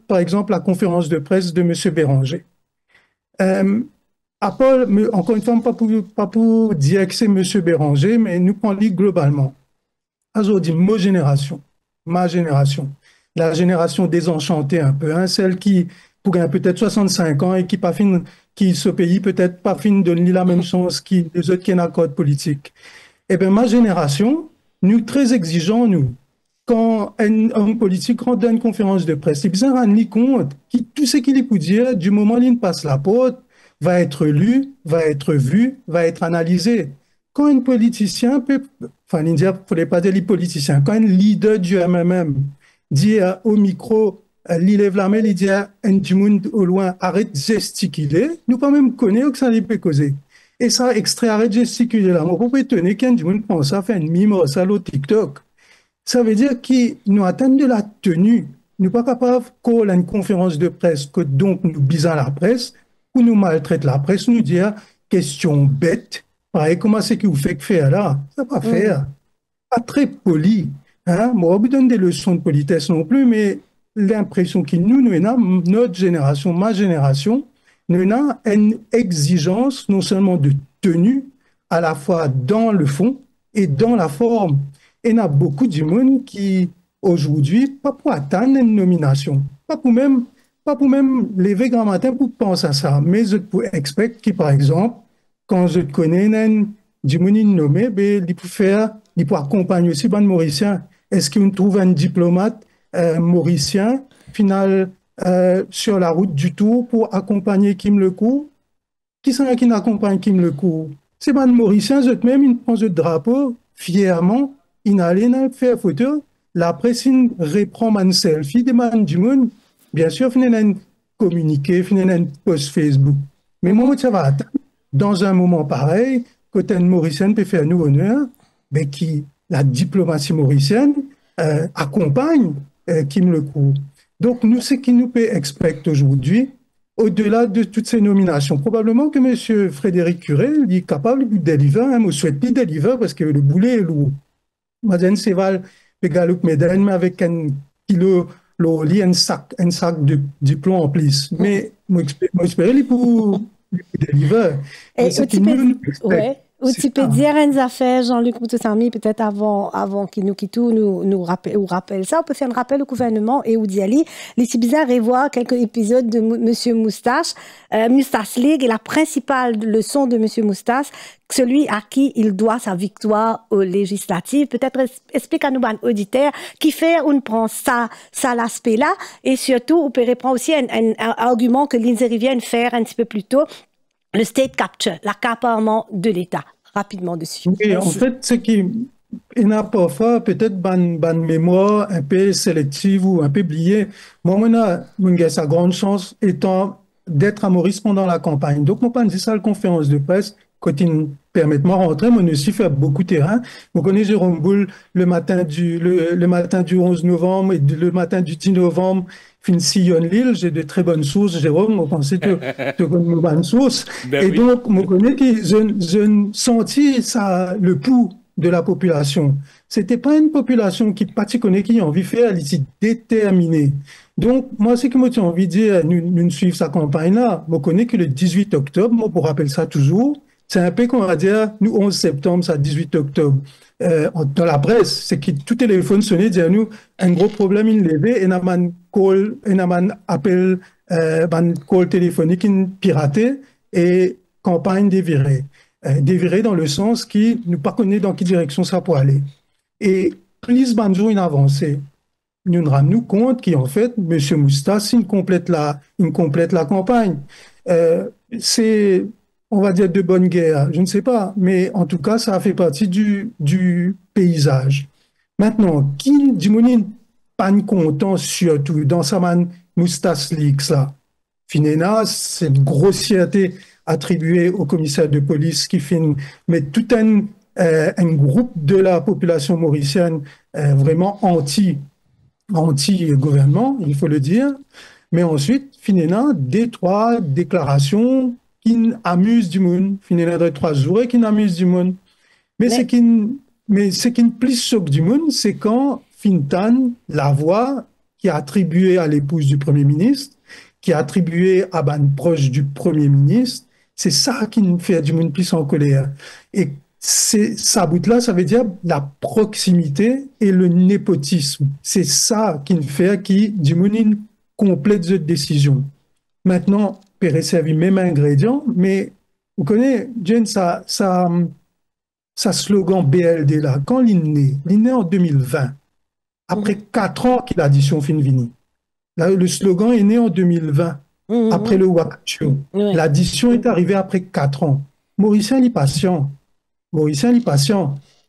par exemple, la conférence de presse de M. Béranger. Encore une fois, pas pour dire que c'est M. Béranger, mais nous prenons globalement. Aujourd'hui, ma génération, la génération désenchantée un peu, hein, celle qui pour peut-être 65 ans et qui ce pays peut-être pas fin de donner la même chance que les autres qui ont un code politique. Eh bien, ma génération, nous très exigeants, nous. Quand un homme politique rentre dans une conférence de presse, il besoin de rendre compte que tout ce qu'il peut dire, du moment où il passe la porte, va être lu, va être vu, va être analysé. Quand un politicien peut, enfin, il ne faut pas dire les politiciens, quand un leader du MMM dit au micro, il lève la main, il dit à un du monde au loin, arrête de gesticuler. Nous pas même connaître que ça peut causer. Et ça, extrait, arrête de gesticuler là. Moi, pour étonner qu'un du monde pense à faire une mime ça au TikTok. Ça veut dire qu'ils nous atteignent de la tenue. Nous pas capables qu'on a une conférence de presse, que donc nous bisons la presse, ou nous maltraite la presse, nous dire question bête. Pareil, comment c'est que vous faites faire là? Ça va pas faire. Pas très poli. Hein? Moi, on vous donne des leçons de politesse non plus, mais l'impression que nous avons, notre génération, ma génération, nous avons une exigence non seulement de tenue, à la fois dans le fond et dans la forme. Et il y a beaucoup de monde qui, aujourd'hui, pas pour atteindre une nomination, pas pour même lever grand matin pour penser à ça, mais je peux expecter que, par exemple, quand je connais un du monde nommé, il peut accompagner aussi les Mauriciens. Est-ce qu'on trouve un diplomate mauricien, final, sur la route du Tour pour accompagner Kim Lecourt? Qui c'est qui accompagne Kim Lecourt? C'est pas un Mauricien, eux-mêmes, ils prennent le drapeau fièrement, ils n'allaient pas faire photo. La presse, ils reprend un selfie des man du monde. Bien sûr, ils font un communiqué, ils font un post Facebook. Mais moi, ça va attendre, dans un moment pareil, quand un Mauricien peut faire nous honneur, mais qui, la diplomatie mauricienne, accompagne Kim Lecourt. Donc, nous, ce qui nous peut expecter aujourd'hui, au-delà de toutes ces nominations, probablement que M. Frédéric Curé, il est capable de délivrer, hein, je souhaite plus délivrer parce que le boulet est lourd. Madame Seval, Pégaloup Médaine, mais avec un kilo lit un sac de plomb en plus. Mais moi, j'espère qu'il pour délivrer. Et ou tu peux dire une affaire, Jean-Luc Moutoussamy, peut-être avant qu'il nous quitte, nous rappelle ça. On peut faire un rappel au gouvernement et au Diali. Les si bizarre et voir quelques épisodes de Monsieur Moustache, Moustache League, et la principale leçon de Monsieur Moustache, celui à qui il doit sa victoire aux législatives. Peut-être explique à nous, auditeurs, qui fait, on prend ça l'aspect-là, et surtout, on peut reprendre aussi un argument que Lindsay Rivière fait un petit peu plus tôt, le state capture, l'accaparement de l'État. Rapidement dessus. Oui, en fait, c'est qu'il y a parfois peut-être une mémoire un peu sélective ou un peu oubliée. Moi, j'ai sa grande chance étant d'être à Maurice pendant la campagne. Donc, moi, pas dit ça à la conférence de presse, quand il me permet de rentrer, moi aussi fait beaucoup de terrain. Vous connaissez Jérôme Boule le matin du 11 novembre et le matin du 10 novembre, fin sillonne l'île, j'ai de très bonnes sources, Jérôme, on pensait que tu connais une bonne source. Ben et oui. Donc, on connaît que je senti ça, le pouls de la population. C'était pas une population qui connaît qui a envie de faire, elle est déterminée. Donc, moi, ce que moi, j'ai envie de dire, nous suivre sa campagne-là, on connaît que le 18 octobre, moi, pour rappeler ça toujours, c'est un peu qu'on va dire, nous, 11 septembre, c'est 18 octobre. Dans la presse, c'est que tout téléphone sonnait, dire nous, un gros problème, il levait, et appel, call téléphonique, il piraté, et campagne dévirée. Dévirée dans le sens qui nous pas connaît dans quelle direction ça peut aller. Et plus banjo une avancée, nous nous rendons compte qu'en fait, M. Moustache, il complète la campagne. C'est, on va dire, de bonne guerre, je ne sais pas, mais en tout cas, ça a fait partie du paysage. Maintenant, qui dit pas content surtout dans sa man Moustache League, ça. Finalement, cette grossièreté attribuée au commissaire de police qui finit, mais tout un groupe de la population mauricienne vraiment anti-gouvernement, il faut le dire. Mais ensuite, finalement, trois déclarations qui amusent du monde, finalement, 3 jours et qui amusent du monde. Mais ce qui est plus choc du monde, c'est quand Fintan, la voix qui a attribué à l'épouse du Premier ministre, qui a attribué à ban proche du Premier ministre, c'est ça qui nous fait du monde plus en colère. Et ça bout-là, ça veut dire la proximité et le népotisme. C'est ça qui nous fait du monde complète cette décision. Maintenant, peut servir même ingrédient, mais vous connaissez, Jane, ça slogan BLD là, quand il est né en 2020, après 4 ans qu'il a addition fin vini. Le slogan est né en 2020, après le Wakacho. L'addition est arrivée après 4 ans. Mauricien est patient,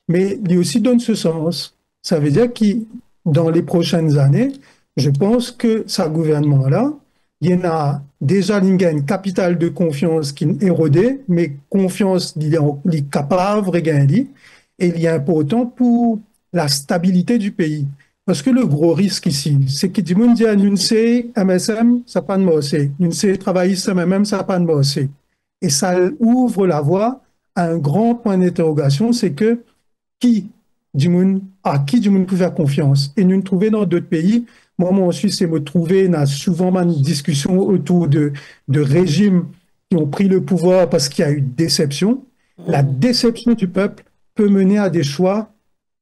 mais il aussi donne ce sens. Ça veut dire que dans les prochaines années, je pense que ce gouvernement-là, il y en a déjà une capitale de confiance qui est érodée, mais confiance il est capable de gagner, et il est important pour la stabilité du pays. Parce que le gros risque ici, c'est que du monde dit à l'UNC, MSM, ça n'a pas de mossé. l'UNC travailliste, MMM, ça n'a pas de mossé. Et ça ouvre la voie à un grand point d'interrogation, c'est que qui du monde peut faire confiance. Et nous nous trouvons dans d'autres pays. Moi, en Suisse, c'est me trouver, on a souvent une discussion autour de régimes qui ont pris le pouvoir parce qu'il y a eu déception. La déception du peuple peut mener à des choix,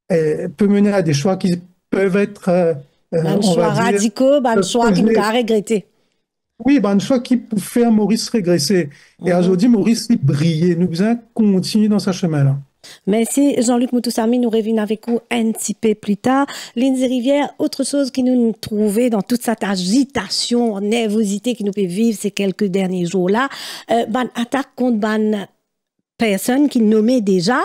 qui peuvent être un choix radicaux, un choix qui nous a regretté. Oui, un choix qui peut faire Maurice régresser. Et aujourd'hui, Maurice est brillé. Nous devons continuer dans ce chemin-là. Merci Jean-Luc Moutoussamy, nous revenons avec vous un petit peu plus tard. Lindsay Rivière, autre chose qui nous trouvait dans toute cette agitation, nervosité qui nous peut vivre ces quelques derniers jours-là, attaque contre personne qui nommait déjà.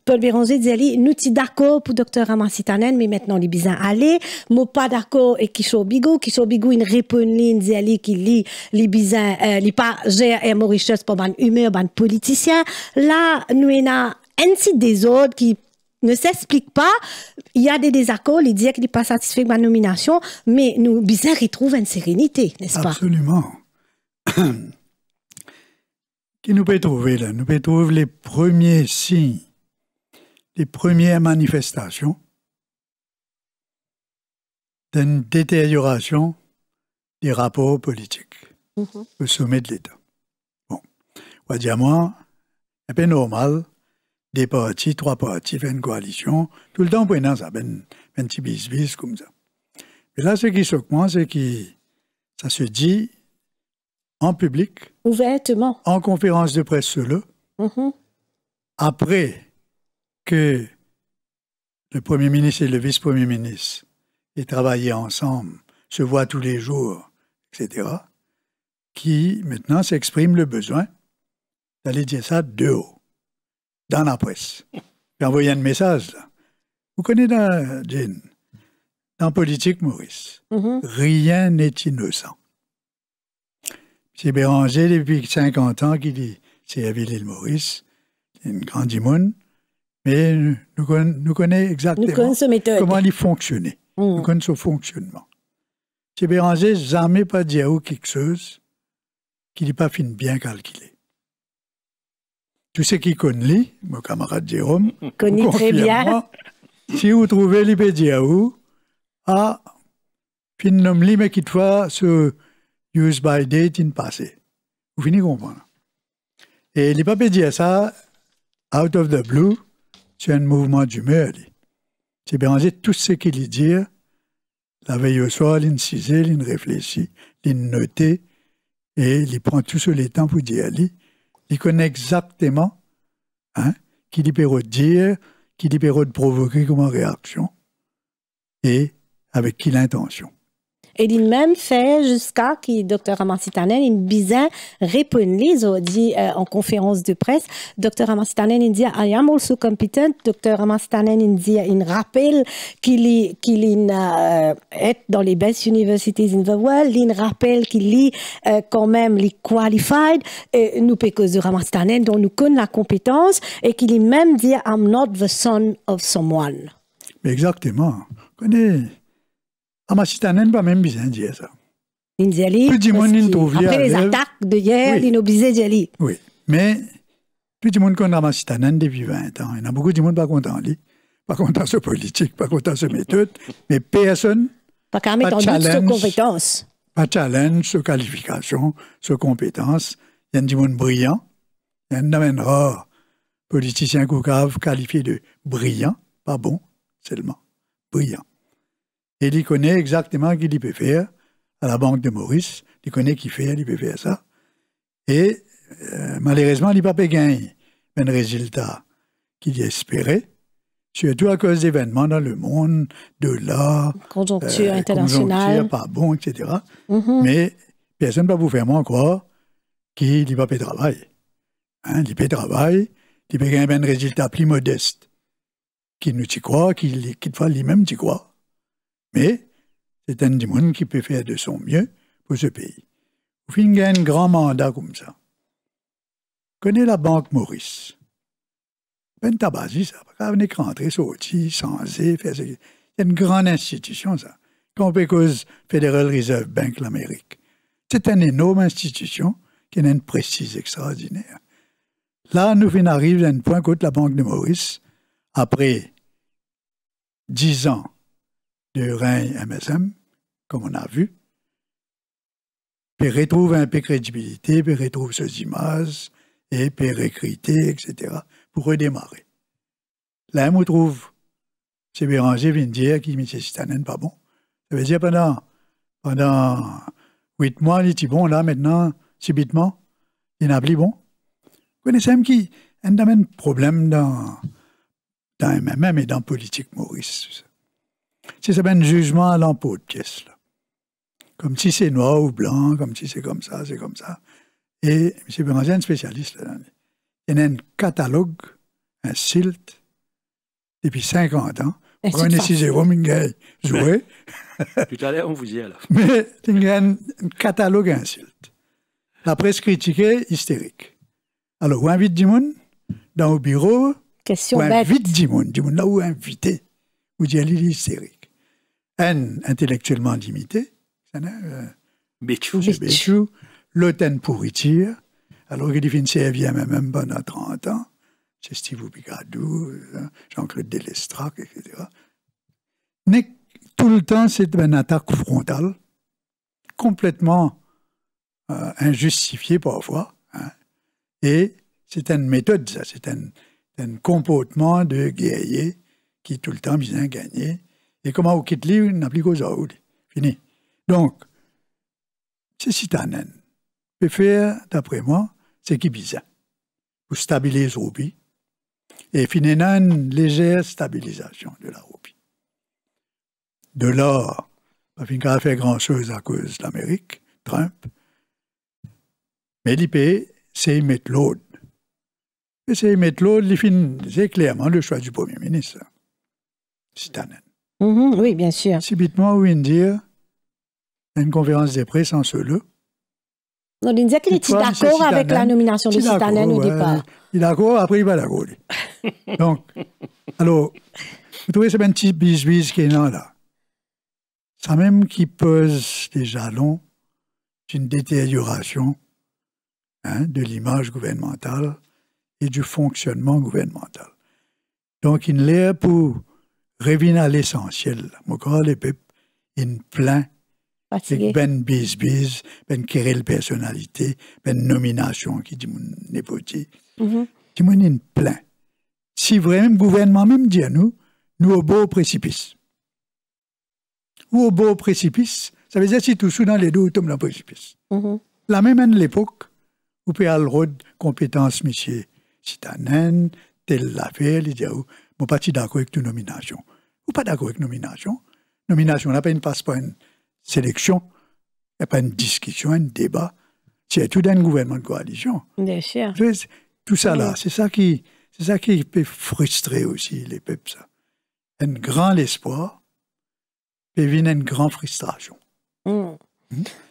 Paul Béranger dit, nous sommes d'accord pour Dr. Ramassitanen, mais maintenant, les bisins aller. Moi, pas d'accord avec Kisho Bigou. Kisho Bigou, il répond, dit, qui lit, les bisins, les pas, gère Mauritius pour ban humeur, ban politicien. Là, nous, on a un petit désordre qui ne s'explique pas. Il y a des désaccords, il dit qu'il n'est pas satisfait de ma nomination, mais nous, bisins, retrouvent une sérénité, n'est-ce pas? Absolument. Qui nous peut trouver là? Nous peut trouver les premiers signes, les premières manifestations d'une détérioration des rapports politiques au sommet de l'État. Bon, on va dire moi, un peu normal, des partis, 3 partis, fait une coalition, tout le temps, prenant ça, ben petit bis comme ça. Mais là, ce qui choque moi, c'est que ça se dit en public, ouvertement, en conférence de presse solo, après que le Premier ministre et le Vice-Premier ministre aient travaillé ensemble, se voient tous les jours, etc., qui maintenant s'exprime le besoin d'aller dire ça de haut, dans la presse. J'ai envoyé un message, là. Vous connaissez Jane, dans politique, Maurice, rien n'est innocent. C'est Béranger, depuis 50 ans, qui dit c'est à l'île Maurice, c'est une grande imone, mais nous connaissons exactement comment il fonctionnait. Nous connaissons son fonctionnement. C'est Béranger, jamais pas dit à vous quelque chose qui n'est pas fin bien calculé. Tout ce qui connaît, mon camarade Jérôme, connaît très bien. Si vous trouvez l'IPDIAO, fin nom li, mais qui te fait ce use by date in passé. Vous finissez comprendre. Et il n'est pas dire ça, out of the blue, c'est un mouvement d'humeur. C'est Béranger, tout ce qu'il dit, la veille au soir, il incisé, il réfléchit, il noté, et il prend tout sur le temps pour dire, il connaît exactement qui il peut dire, qui il peut provoquer comme réaction, et avec quelle intention. Et il même fait jusqu'à que Dr. Amassitanen, il bizarre répond les dit en conférence de presse. Dr. Amassitanen, il dit, I am also competent. Dr. Amassitanen, il dit, il rappelle qu'il est dans les best universities in the world. Il rappelle qu'il est quand même les qualified. Et nous, Dr. Amassitanen, dont nous connaissons la compétence et qu'il est même dit, I'm not the son of someone. Mais exactement. Amassitanen pas même besoin de dire ça. Après les attaques de hier, il est obligé d'y aller. Oui, mais tout le monde connaît Amassitanen depuis 20 ans. Il y a beaucoup de monde pas content de lui, pas content de sa politique, pas content de sa méthode, mais personne pas challenge compétence. Pas challenge, sa qualification, sa compétence. Il y a du monde brillant. Il y a un rare politicien coucave qualifié de brillant, pas bon seulement, brillant. Et il connaît exactement ce qu'il peut faire à la Banque de Maurice. Il connaît qui fait, il peut faire ça. Et malheureusement, il n'a pas pu gagner un résultat qu'il espérait, surtout à cause d'événements dans le monde, de l'art, conjoncture internationale, conjoncture pas bon, etc. Mais personne ne va vous faire moins croire qu'il n'a pas pu travailler. Il peut travailler, il peut gagner un résultat plus modeste qu'il nous y croit, qu'il faut lui-même y croire. Mais c'est un monde qui peut faire de son mieux pour ce pays. Vous finissez un grand mandat comme ça. Connaissez la Banque Maurice. Ben tabazi, ça. Pas venir rentrer, sortir, changer, faire ça. C'est une grande institution, ça. Qu'on peut cause Federal Reserve Bank, l'Amérique. C'est une énorme institution qui a un prestige extraordinaire. Là, nous arrivons à un point contre la Banque de Maurice, après 10 ans de règne MSM, comme on a vu, puis retrouve un peu de crédibilité, puis retrouve ses images, et puis recruter, etc., pour redémarrer. Là, on trouve, c'est Béranger vient dire qu'il M. Sitanen pas bon. Ça veut dire pendant 8 mois, il était bon, là, maintenant, subitement, il n'a plus bon. Vous connaissez qui a un problème dans MMM et dans politique Maurice. C'est un jugement à l'emploi de pièce, là. Comme si c'est noir ou blanc, comme si c'est comme ça, c'est comme ça. Et M. Béranger est un spécialiste là-dedans. Il y a un catalogue, un silt, depuis 50 ans. Prenez si Jérôme Ingay joué. Tout à l'heure, on vous dit alors. Mais il y a un catalogue, un silt. La presse critiquée, hystérique. Alors, on invite du monde dans le bureau. Question bête. On invite du monde là où invité. Vous dites, il est hystérique. Un intellectuellement limité, Béchou, l'autre un pourriture, alors qu'il fait une série même pendant 30 ans, c'est Steve Picardou, Jean-Claude Delestrac, etc. tout le temps, c'est une attaque frontale, complètement injustifiée parfois. Hein. Et c'est une méthode, ça. C'est un comportement de guerrier qui tout le temps vient gagner. Et comment on quitte lui, on n'applique aux autres. Fini. Donc, c'est Sitanen. Peut faire, d'après moi, c'est qui bizarre. Pour stabiliser la roupie. Et finalement, une légère stabilisation de la roupie. De là, pas fin qu'à faire grand-chose à cause de l'Amérique, Trump. Mais l'IP, c'est mettre l'autre. Et c'est mettre l'autre, c'est clairement le choix du Premier ministre. Sitanen. Oui, bien sûr. Subitement, on vient dire, une conférence de presse en solo. Non, il dit qu'il est d'accord avec la nomination de Sitanen au départ. Il est d'accord, après il va d'accord. Donc, alors, vous trouvez ce petit bis-bis qui est là. Ça même qui pose des jalons d'une détérioration de l'image gouvernementale et du fonctionnement gouvernemental. Donc, il est pour revenir à l'essentiel. Moi, quand les peuples, ils plaint avec ben bis-bis, ben querelle personnalité, ben nomination qui dit mon népotie. Qui m'en plaint. Si vraiment le gouvernement même dit à nous au beau précipice. Ou au beau précipice, ça veut dire si tout sous dans les deux, on tombe dans le précipice. La même à l'époque, vous pouvez avoir le compétence, monsieur Sitanen, telle l'affaire, il dit, moi, pas d'accord avec toute nomination. Ou pas d'accord avec nomination. Nomination, là, il ne passe pas une sélection, il n'y a pas une discussion, un débat. C'est tout d'un gouvernement de coalition. Bien sûr. Tout ça là, c'est ça qui peut frustrer aussi les peuples. Ça. Un grand espoir, et vient une grande frustration.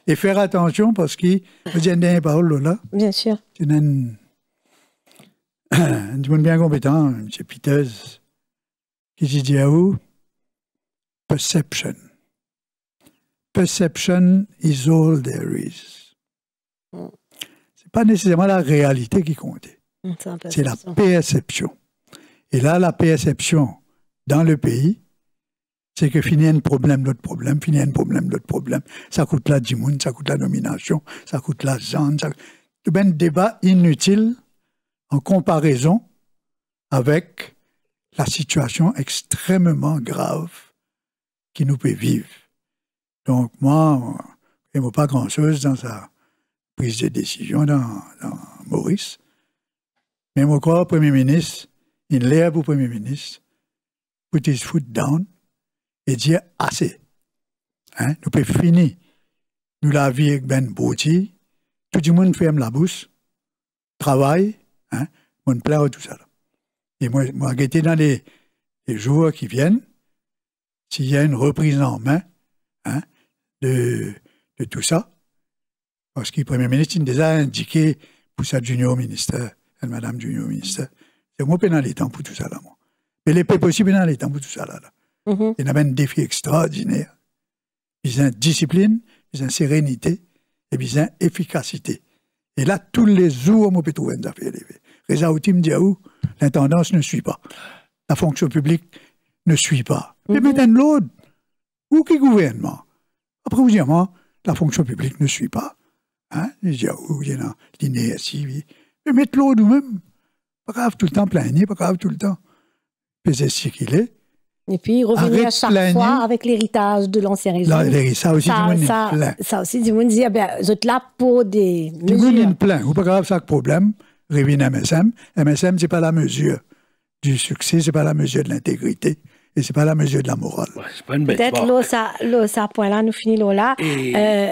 Et faire attention parce que, vous dites des paroles là. Bien sûr. C'est un monde bien compétent, M. Peters, qui dit à vous, perception. Perception is all there is. C'est pas nécessairement la réalité qui compte. C'est la perception. Et là, la perception dans le pays, c'est que finit un problème, l'autre problème, finit un problème, l'autre problème. Ça coûte la dimoun, ça coûte la nomination, ça coûte la zone. C'est un débat inutile en comparaison avec la situation extrêmement grave qui nous peut vivre. Donc moi, je n'aime pas grand-chose dans sa prise de décision dans Maurice. Mais moi, quoi, Premier ministre, il l'air pour Premier ministre, put his foot down et dire assez. Nous pouvons finir. Nous la vie avec Ben Bouti, tout le monde ferme la bouche, travaille, on plaît tout ça. Là. Et moi, j'étais dans les jours qui viennent, s'il y a une reprise en main de tout ça, parce que le Premier ministre il déjà indiqué pour sa junior ministère, Madame junior ministère, c'est moi qui dans les temps pour tout ça là. Moi. Mais les peuples aussi dans les temps pour tout ça là. Il y a un défi extraordinaire. Ils ont discipline, ils ont sérénité et ils ont efficacité. Et là, tous les jours, on peut trouver une affaire élevée. Reza Outi me dit l'intendance ne suit pas. La fonction publique ne suit pas. Mais maintenant, l'autre, ou qui gouvernement? Après, vous dites, la fonction publique ne suit pas. Je dis, il y a l'inertie, oui. Mais mettre l'autre nous-mêmes. Pas grave tout le temps plaigner, pas grave tout le temps. Peser ce qu'il est. Et puis, revenir à chaque fois avec l'héritage de l'ancien régime. Ça aussi, du monde plein. Ça aussi, du monde dit, vous êtes là pour des mesures. Du monde plein. Ou pas grave, ça problème. Revenir à MSM. MSM, c'est pas la mesure du succès, c'est pas la mesure de l'intégrité. Et c'est pas la mesure de la morale. Ouais, c'est pas une bête. Peut-être, ça, point là, nous finissons là.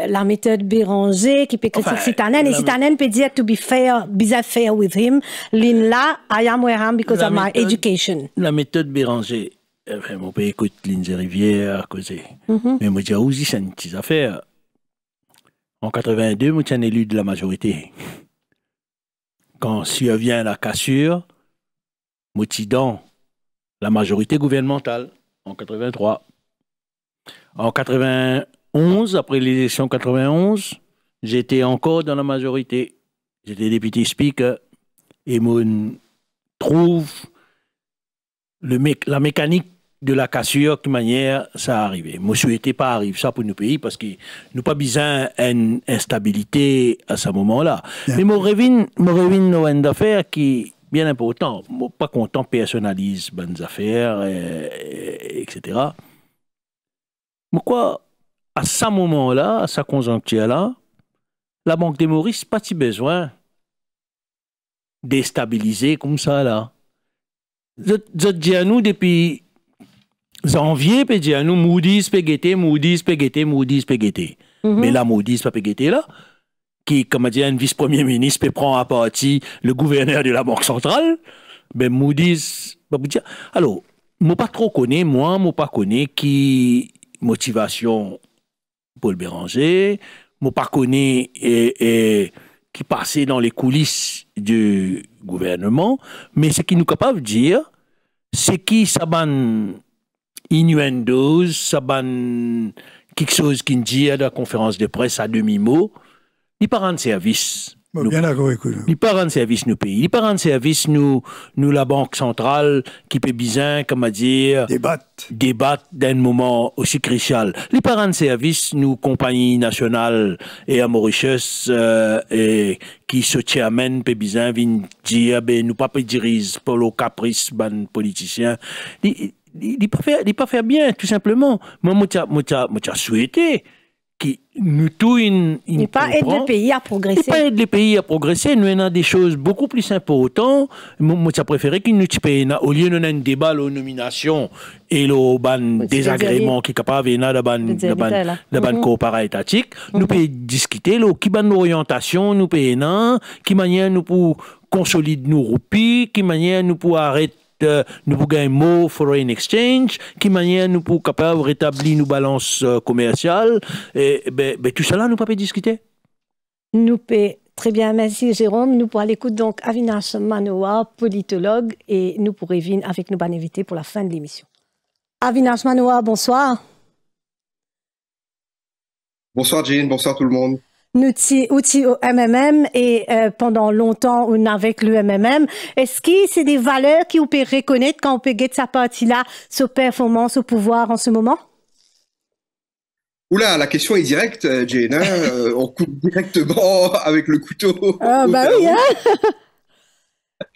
La méthode Béranger, qui peut critiquer Sitanen. Et Sitanen peut dire, to be fair with him. Là, I am where I am because of my education. La méthode Béranger. Enfin, mon père écoute Lindsay Rivière, causer. Mais moi, j'ai aussi, c'est une petite affaire. En 82, moi, j'ai un élu de la majorité. Quand survient la cassure, moi, j'ai dans la majorité gouvernementale, en 83. En 91, après l'élection 91, j'étais encore dans la majorité. J'étais député speaker. Et moi, trouve la mécanique de la cassure, de manière ça arrive. Moi, je souhaitais pas arriver ça pour nos pays parce que nous pas besoin d'une instabilité à ce moment-là. Yeah. Mais mon revin d'affaires qui bien important. Moi, pas content personnalise bonnes affaires, etc. Mais quoi, à ce moment-là, à sa conjoncture-là, la Banque des Maurice n'a pas besoin de déstabiliser comme ça, là. Je dis à nous depuis janvier, puis dis à nous, Moody's peut guetter. Mais là, Moody's pas peut guetter, là. Qui, comme dit un vice-premier ministre, peut prendre à partie le gouverneur de la Banque centrale, ben Moody's, pas vous dire. Alors, moi pas trop connais, moi pas connais qui motivation Paul Béranger, moi pas connais qui passait dans les coulisses du gouvernement, mais ce qui nous capable de dire, c'est qui ça ban innuendos, ça ban quelque chose qui nous dit à la conférence de presse à demi-mot. Il pas rendre service. Bien d'accord, écoute. Il pas rendre service nos pays. Il pas rendre service nous la Banque centrale qui peut bien, comment dire, débattre d'un moment aussi crucial. Il pas rendre service nous compagnie nationale et à Mauritius et qui se tiennent peut bien venir dire ben nous pas diriger pour le caprice ban politicien. Il pas faire bien tout simplement. Moi m'as souhaité qui nous tout il pas aide le pays à progresser. Il pas aide le pays à progresser. Nous avons des choses beaucoup plus importantes. Moi, j'ai préféré qu'il nous paye au lieu de un débat, la nomination et le ban désagrément qui est capable de ban coopération étatique. Nous pouvons discuter qui ban orientation, nous payons, qui manière nous pour consolider nos roupies, qui manière nous pour arrêter nous pouvons gagner more foreign exchange, qui manière nous pouvons capable rétablir nos balances commerciales, et tout cela nous pouvons discuter. Nous pouvons très bien, merci Jérôme. Nous pourrons l'écouter donc Avinash Manoa, politologue, et nous pourrons venir avec nos bonnes invités pour la fin de l'émission. Avinash Manoa, bonsoir. Bonsoir Jean, bonsoir tout le monde. Nous sommes au MMM et pendant longtemps on avec le MMM. Est-ce que c'est des valeurs qu'on peut reconnaître quand on peut guetter sa partie-là, sa performance au pouvoir en ce moment? Oula, la question est directe, Jane. On coupe directement avec le couteau. Ah bah oui, hein.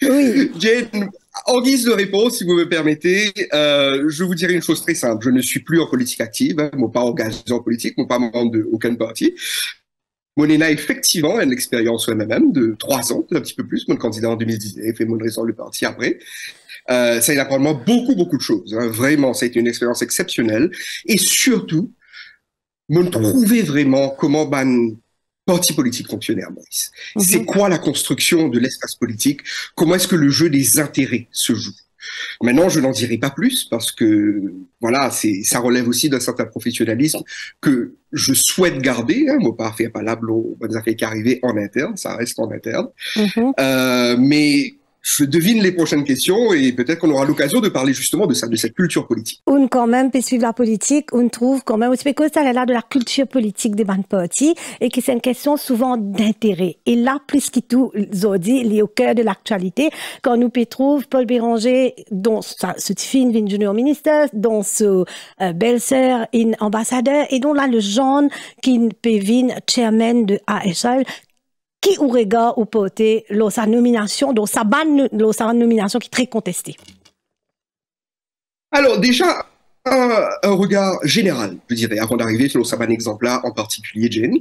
Oui. Jane, en guise de réponse, si vous me permettez, je vous dirai une chose très simple. Je ne suis plus en politique active, hein, moi pas engagé en politique, moi pas membre d'aucun parti. Monena, effectivement, a une expérience au MMM de 3 ans, un petit peu plus. Mon candidat en 2019 et mon récent le parti après. Ça a apprend beaucoup de choses. Hein. Vraiment, ça a été une expérience exceptionnelle. Et surtout, me trouver vraiment comment un parti politique fonctionnait à Maurice. C'est quoi la construction de l'espace politique? Comment est-ce que le jeu des intérêts se joue? Maintenant, je n'en dirai pas plus parce que voilà, ça relève aussi d'un certain professionnalisme que je souhaite garder. Hein, moi, pas faire palable aux bonnes affaires qui arrivent en interne, ça reste en interne. Mais je devine les prochaines questions et peut-être qu'on aura l'occasion de parler justement de ça, de cette culture politique. On quand même peut suivre la politique, on trouve quand même, c'est que ça est là de la culture politique des bandes partis et que c'est une question souvent d'intérêt. Et là, plus que tout, Zodi, il est au cœur de l'actualité. Quand nous trouvons Paul Béranger, dont ce fille une junior minister, dont ce belle-sœur, une ambassadeur, et dont là, le jeune qui peut venir chairman de AHL, qui au regard au porté sa nomination, donc sa nomination qui est très contestée? Alors déjà, un regard général, je dirais, avant d'arriver sur sa exemple-là, en particulier Jane.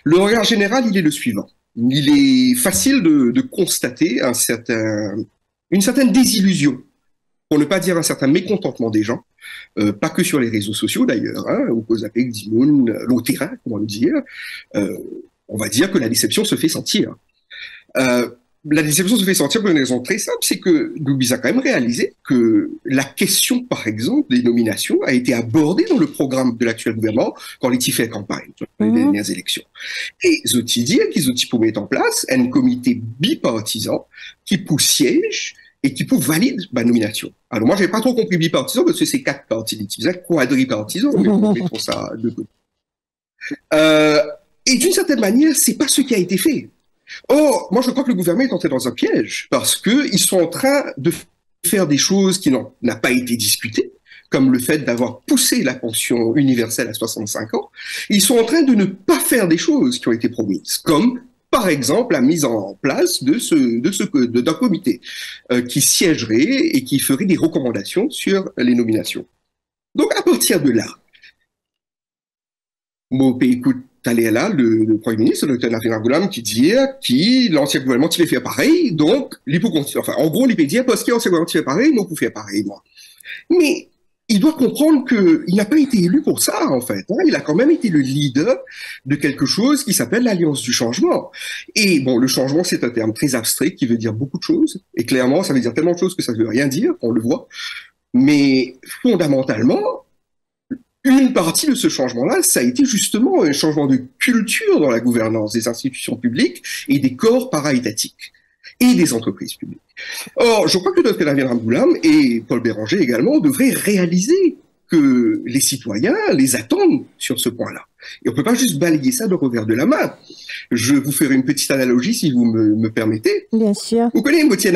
Le regard général, il est le suivant. Il est facile de constater une certaine désillusion, pour ne pas dire un certain mécontentement des gens, pas que sur les réseaux sociaux d'ailleurs, hein, ou aux appels d'Imoun, au terrain, comment le dire. On va dire que la déception se fait sentir. La déception se fait sentir pour une raison très simple, c'est que nous avons quand même réalisé que la question, par exemple, des nominations a été abordée dans le programme de l'actuel gouvernement quand il fait campagne sur les dernières élections. Et ils ont dit qu'ils ont mis en place un comité bipartisan qui pour siège et qui pour valide la nomination. Alors moi, j'ai pas trop compris bipartisan parce que c'est 4 partis, ils disaient quadripartisan, mais on met ça de côté. Et d'une certaine manière, c'est pas ce qui a été fait. Or, moi, je crois que le gouvernement est entré dans un piège parce que ils sont en train de faire des choses qui n'ont pas été discutées, comme le fait d'avoir poussé la pension universelle à 65 ans. Ils sont en train de ne pas faire des choses qui ont été promises, comme par exemple la mise en place d'un comité qui siégerait et qui ferait des recommandations sur les nominations. Donc à partir de là, écoute, t'allais là, le Premier ministre, le Dr Nafina Goulam, qui dit que l'ancien gouvernement il fait pareil, donc il peut continuer. Enfin, en gros, il peut dire parce que l'ancien gouvernement fait pareil, donc vous faites pareil, moi. Mais il doit comprendre qu'il n'a pas été élu pour ça, en fait. Il a quand même été le leader de quelque chose qui s'appelle l'Alliance du changement. Et bon, le changement, c'est un terme très abstrait qui veut dire beaucoup de choses. Et clairement, ça veut dire tellement de choses que ça ne veut rien dire, on le voit. Mais fondamentalement, une partie de ce changement-là, ça a été justement un changement de culture dans la gouvernance des institutions publiques et des corps para-étatiques et des entreprises publiques. Or, je crois que Dr Nafina Goulam et Paul Béranger également devraient réaliser que les citoyens les attendent sur ce point-là. Et on ne peut pas juste balayer ça de revers de la main. Je vous ferai une petite analogie, si vous me permettez. Bien sûr. Vous connaissez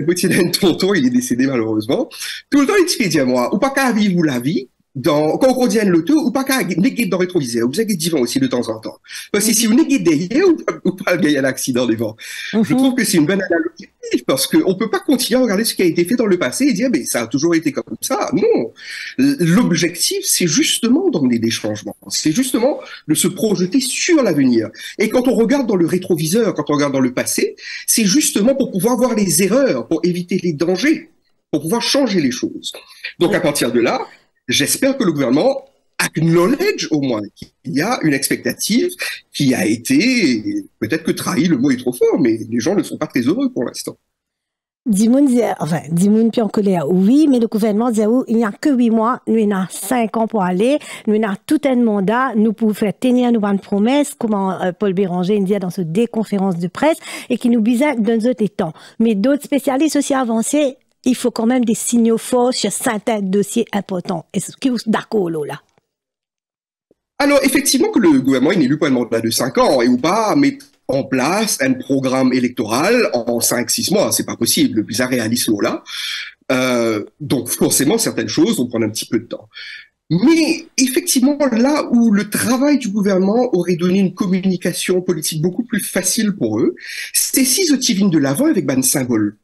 Motienen Tonton, il est décédé malheureusement. Tout le temps, il dit à moi, ou pas qu'à vivre la vie, quand on dit l'auto, ou pas qu'à néguer dans le rétroviseur, vous avez divan aussi de temps en temps. Parce que si vous néguez derrière, ou pas gagner un accident devant. Je trouve que c'est une bonne analogie, parce qu'on peut pas continuer à regarder ce qui a été fait dans le passé et dire, mais ça a toujours été comme ça. Non. L'objectif, c'est justement d'emmener des changements. C'est justement de se projeter sur l'avenir. Et quand on regarde dans le rétroviseur, quand on regarde dans le passé, c'est justement pour pouvoir voir les erreurs, pour éviter les dangers, pour pouvoir changer les choses. Donc, à partir de là, j'espère que le gouvernement acknowledge au moins qu'il y a une expectative qui a été, peut-être que trahi, le mot est trop fort, mais les gens ne sont pas très heureux pour l'instant. Dimoun puis en colère, oui, mais le gouvernement dit, il n'y a que 8 mois, nous avons 5 ans pour aller, nous avons tout un mandat, nous pouvons faire tenir nos bonnes promesses, comme Paul Béranger dit dans cette déconférence de presse, et qui nous bisait dans d'autres temps. Mais d'autres spécialistes aussi avancés, il faut quand même des signaux forts sur certains dossiers importants. Est-ce que vous êtes d'accord là? Alors, effectivement, que le gouvernement est élu pour un mandat de 5 ans et ou pas mettre en place un programme électoral en 5-6 mois. C'est pas possible. Le plus réaliste là. Donc, forcément, certaines choses vont prendre un petit peu de temps. Mais effectivement, là où le travail du gouvernement aurait donné une communication politique beaucoup plus facile pour eux, c'est si ils viennent de l'avant avec un symbole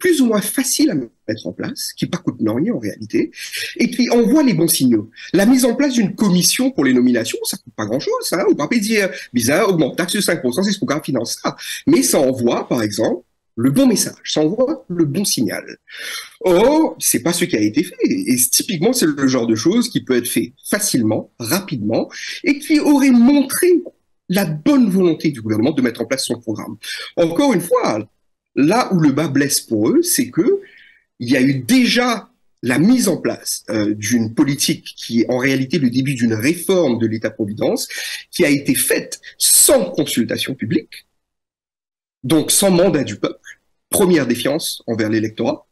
plus ou moins facile à mettre en place, qui pas coûte rien en réalité, et qui envoie les bons signaux. La mise en place d'une commission pour les nominations, ça coûte pas grand-chose, hein. On peut pas dire, bizarre, augmente taxe de 5%, c'est ce qu'on finance ça. Mais ça envoie, par exemple, le bon message, ça envoie le bon signal. Or, c'est pas ce qui a été fait. Et typiquement, c'est le genre de choses qui peut être fait facilement, rapidement, et qui aurait montré la bonne volonté du gouvernement de mettre en place son programme. Encore une fois, là où le bas blesse pour eux, c'est que il y a eu déjà la mise en place d'une politique qui est en réalité le début d'une réforme de l'État-providence, qui a été faite sans consultation publique, donc sans mandat du peuple, première défiance envers l'électorat.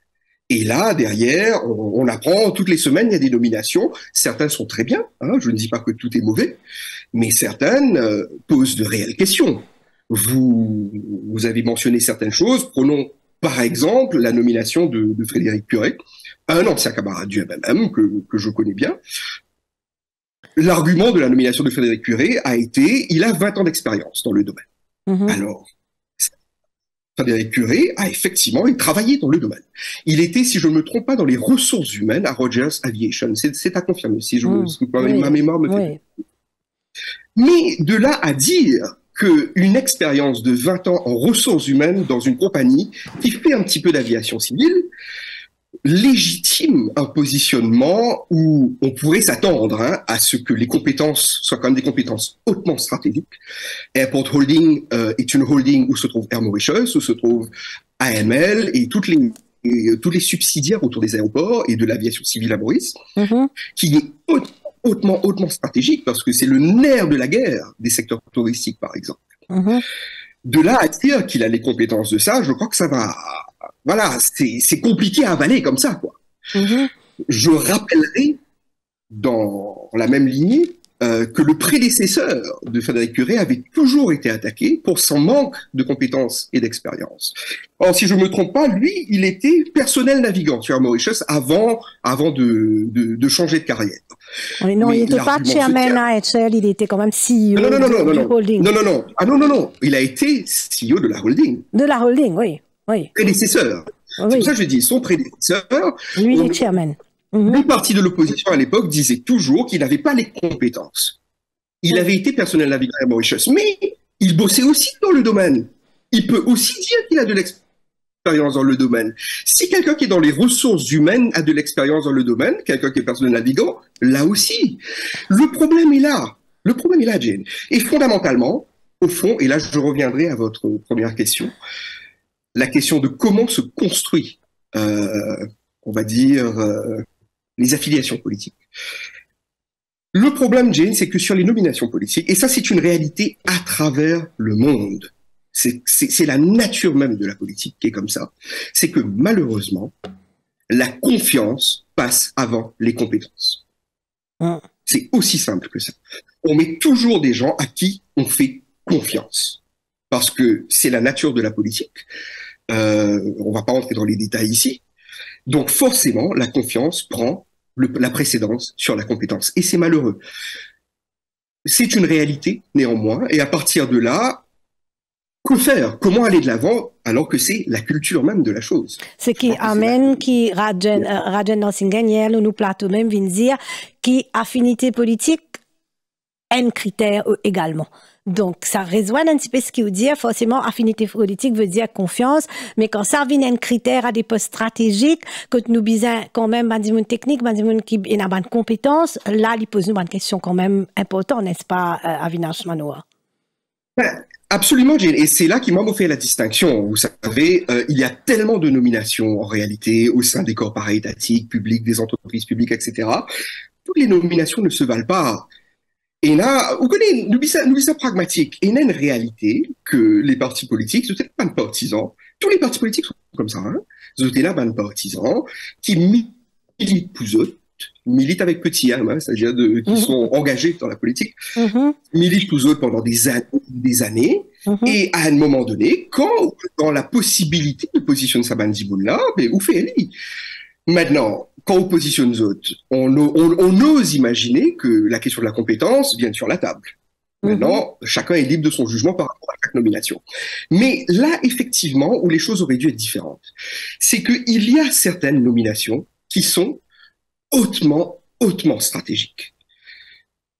Et là, derrière, on apprend toutes les semaines, il y a des nominations. Certaines sont très bien, hein, je ne dis pas que tout est mauvais, mais certaines posent de réelles questions. Vous avez mentionné certaines choses. Prenons par exemple la nomination de Frédéric Puret, un ancien camarade du MMM que je connais bien. L'argument de la nomination de Frédéric Puret a été, il a 20 ans d'expérience dans le domaine. Alors, Frédéric Puret a effectivement travaillé dans le domaine. Il était, si je ne me trompe pas, dans les ressources humaines à Rogers Aviation. C'est à confirmer, si ma mémoire me fait. Mais de là à dire qu'une expérience de 20 ans en ressources humaines dans une compagnie qui fait un petit peu d'aviation civile légitime un positionnement où on pourrait s'attendre à ce que les compétences soient quand même des compétences hautement stratégiques. Airport Holding est une holding où se trouve Air Mauritius, où se trouve AML et tous les subsidiaires autour des aéroports et de l'aviation civile à Maurice, qui est hautement stratégique parce que c'est le nerf de la guerre des secteurs touristiques, par exemple. De là à dire qu'il a les compétences de ça, je crois que ça va... Voilà, c'est compliqué à avaler comme ça, quoi. Je rappellerai, dans la même lignée, que le prédécesseur de Frédéric Curet avait toujours été attaqué pour son manque de compétences et d'expérience. Or, si je me trompe pas, lui, il était personnel navigant sur Mauritius avant de changer de carrière. Oui, non, il n'était pas chairman à HL, il était quand même CEO du holding. Non. Il a été CEO de la holding. De la holding, oui. Prédécesseur. Oui. C'est pour ça que je dis, son prédécesseur. Lui, il est chairman. Une partie de l'opposition à l'époque disait toujours qu'il n'avait pas les compétences. Il avait été personnel navigant à Mauritius, mais il bossait aussi dans le domaine. Il peut aussi dire qu'il a de l'expérience dans le domaine. Si quelqu'un qui est dans les ressources humaines a de l'expérience dans le domaine, quelqu'un qui est personnel navigant, là aussi. Le problème est là. Jane. Et fondamentalement, au fond, et là je reviendrai à votre première question, la question de comment se construit, on va dire, les affiliations politiques. Le problème, Jane, c'est que sur les nominations politiques, et ça c'est une réalité à travers le monde, c'est la nature même de la politique qui est comme ça, c'est que malheureusement, la confiance passe avant les compétences. C'est aussi simple que ça. On met toujours des gens à qui on fait confiance, parce que c'est la nature de la politique. On va pas rentrer dans les détails ici. Donc forcément, la confiance prend la précédence sur la compétence. Et c'est malheureux. C'est une réalité, néanmoins. Et à partir de là, que faire? Comment aller de l'avant alors que c'est la culture même de la chose? Ce qui amène, qui Rajan Narsingh hier, nous plateau même, vient dire, qui affinité politique, un critère également. Donc, ça rejoint un petit peu ce qu'il veut dire. Forcément, affinité politique veut dire confiance. Mais quand ça vient un critère à des postes stratégiques, que nous bisons quand même, des techniques, des qui ont une compétence, là, il pose une question quand même importante, n'est-ce pas, Avinash Manoa? Absolument, Jane. Et c'est là qu'il m'a fait la distinction. Vous savez, il y a tellement de nominations, en réalité, au sein des corps étatiques, publics, des entreprises publiques, etc. Toutes les nominations ne se valent pas. Et là, vous connaissez, nous sommes pragmatiques. Et il y a une réalité que les partis politiques, ce n'est pas de partisans. Tous les partis politiques sont comme ça, hein. Ce n'est pas de partisans qui militent pour eux, militent avec petit M, hein, c'est-à-dire qui sont engagés dans la politique, militent pour eux pendant des années. Et à un moment donné, quand dans la possibilité de positionner Saban Ziboun-là, où fait-elle? Maintenant, quand on positionne les autres, on ose imaginer que la question de la compétence vienne sur la table. Maintenant, chacun est libre de son jugement par rapport à chaque nomination. Mais là, effectivement, où les choses auraient dû être différentes, c'est qu'il y a certaines nominations qui sont hautement stratégiques.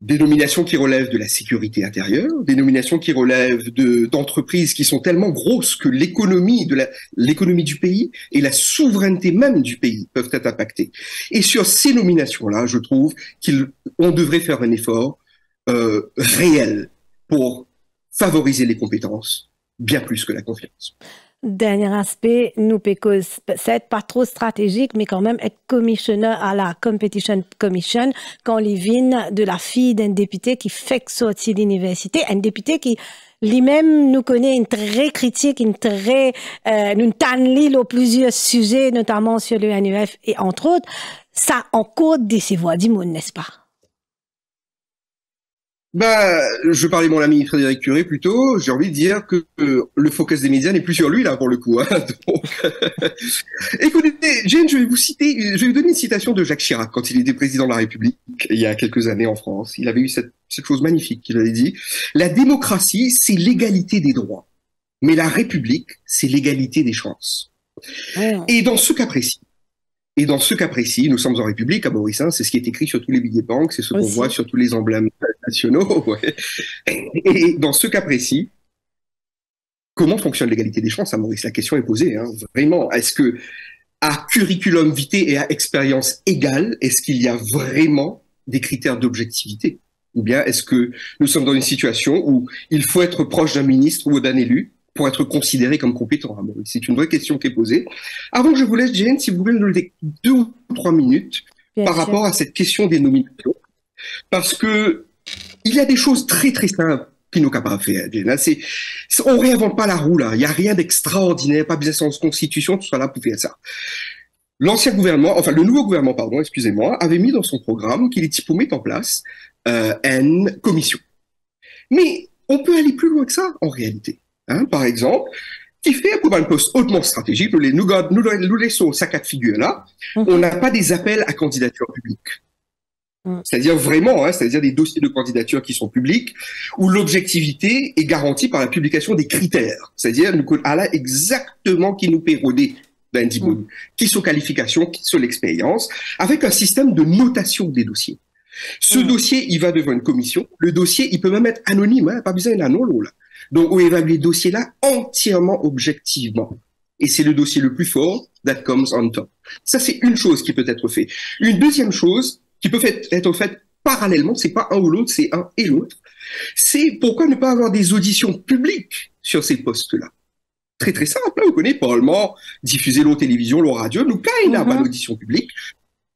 Des nominations qui relèvent de la sécurité intérieure, des nominations qui relèvent d'entreprises qui sont tellement grosses que l'économie du pays et la souveraineté même du pays peuvent être impactées. Et sur ces nominations-là, je trouve qu'on devrait faire un effort réel pour favoriser les compétences, bien plus que la confiance. Dernier aspect, nous pécos, c'est pas trop stratégique, mais quand même être commissionnaire à la Competition Commission quand il vient de la fille d'un député qui fait sortir de l'université, un député qui lui-même nous connaît une très critique, nous tanne sur plusieurs sujets, notamment sur le NUF et entre autres, ça encode de ses voix du monde, n'est-ce pas? Je parlais de mon ami Frédéric Curet plutôt, j'ai envie de dire que le focus des médias n'est plus sur lui là pour le coup. Hein. Donc, écoutez, Jane, je vais vous donner une citation de Jacques Chirac quand il était président de la République il y a quelques années en France. Il avait eu cette chose magnifique qu'il avait dit. La démocratie, c'est l'égalité des droits, mais la République, c'est l'égalité des chances. Et dans ce cas précis, nous sommes en République à Maurice, hein, c'est ce qui est écrit sur tous les billets de banque, c'est ce qu'on voit sur tous les emblèmes nationaux. Ouais. Et dans ce cas précis, comment fonctionne l'égalité des chances à Maurice? La question est posée, hein, vraiment. Est-ce que à curriculum vitae et à expérience égale, est-ce qu'il y a vraiment des critères d'objectivité? Ou bien est-ce que nous sommes dans une situation où il faut être proche d'un ministre ou d'un élu pour être considéré comme compétent à Maurice? C'est une vraie question qui est posée. Avant que je vous laisse, Jane, si vous voulez nous donner 2 ou 3 minutes par rapport à cette question des nominations, parce que il y a des choses très très simples qui nous capables de faire, Jane. On réinvente pas la roue là. Il y a rien d'extraordinaire, pas besoin de constitution, tout ça là pour faire ça. l'ancien gouvernement, enfin le nouveau gouvernement, pardon, excusez-moi, avait mis dans son programme qu'il était pour mettre en place une commission. Mais on peut aller plus loin que ça, en réalité. Hein, par exemple, qui fait pour un poste hautement stratégique, nous laissons ça cas de figure-là, on n'a pas des appels à candidature publique. C'est-à-dire vraiment, hein, c'est-à-dire des dossiers de candidature qui sont publics, où l'objectivité est garantie par la publication des critères. C'est-à-dire, nous là exactement qui nous pérodait qui sont qualifications, qui sont l'expérience, avec un système de notation des dossiers. Ce dossier, il va devant une commission. Le dossier, il peut même être anonyme, hein, pas besoin d'un nom là. Donc, on évalue les dossiers-là entièrement objectivement. Et c'est le dossier le plus fort that comes on top. Ça, c'est une chose qui peut être faite. Une deuxième chose qui peut être faite parallèlement, c'est pas un ou l'autre, c'est un et l'autre. C'est pourquoi ne pas avoir des auditions publiques sur ces postes-là. Très très simple, hein, vous connaissez, Parlement, diffuser l'eau télévision, l'eau radio, nous caille à l'audition publique.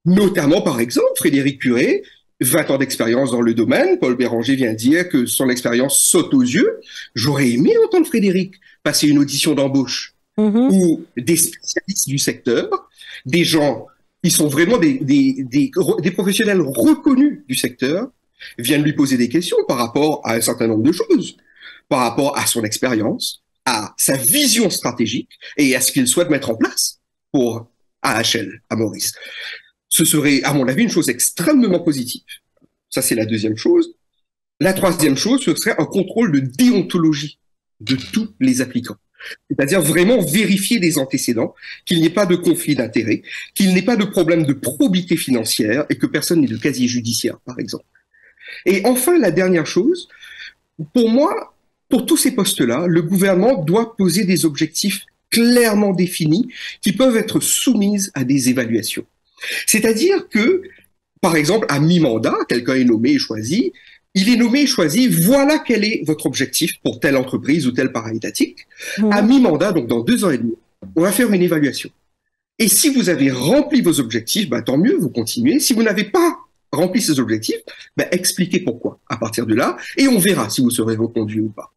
Notamment, par exemple, Frédéric Curé, 20 ans d'expérience dans le domaine. Paul Béranger vient dire que son expérience saute aux yeux. J'aurais aimé entendre Frédéric passer une audition d'embauche où des spécialistes du secteur, des gens qui sont vraiment des professionnels reconnus du secteur, viennent lui poser des questions par rapport à un certain nombre de choses, par rapport à son expérience, à sa vision stratégique et à ce qu'il souhaite mettre en place pour AHL, à Maurice. Ce serait, à mon avis, une chose extrêmement positive. Ça, c'est la deuxième chose. La troisième chose, ce serait un contrôle de déontologie de tous les applicants. C'est-à-dire vraiment vérifier les antécédents, qu'il n'y ait pas de conflit d'intérêts, qu'il n'ait pas de problème de probité financière et que personne n'ait de casier judiciaire, par exemple. Et enfin, la dernière chose, pour moi, pour tous ces postes-là, le gouvernement doit poser des objectifs clairement définis qui peuvent être soumis à des évaluations. C'est-à-dire que, par exemple, à mi-mandat, quelqu'un est nommé et choisi, il est nommé et choisi, voilà quel est votre objectif pour telle entreprise ou tel paraétatique. À mi-mandat, donc dans 2 ans et demi, on va faire une évaluation. Et si vous avez rempli vos objectifs, bah, tant mieux, vous continuez. Si vous n'avez pas rempli ces objectifs, bah, expliquez pourquoi à partir de là, et on verra si vous serez reconduit ou pas.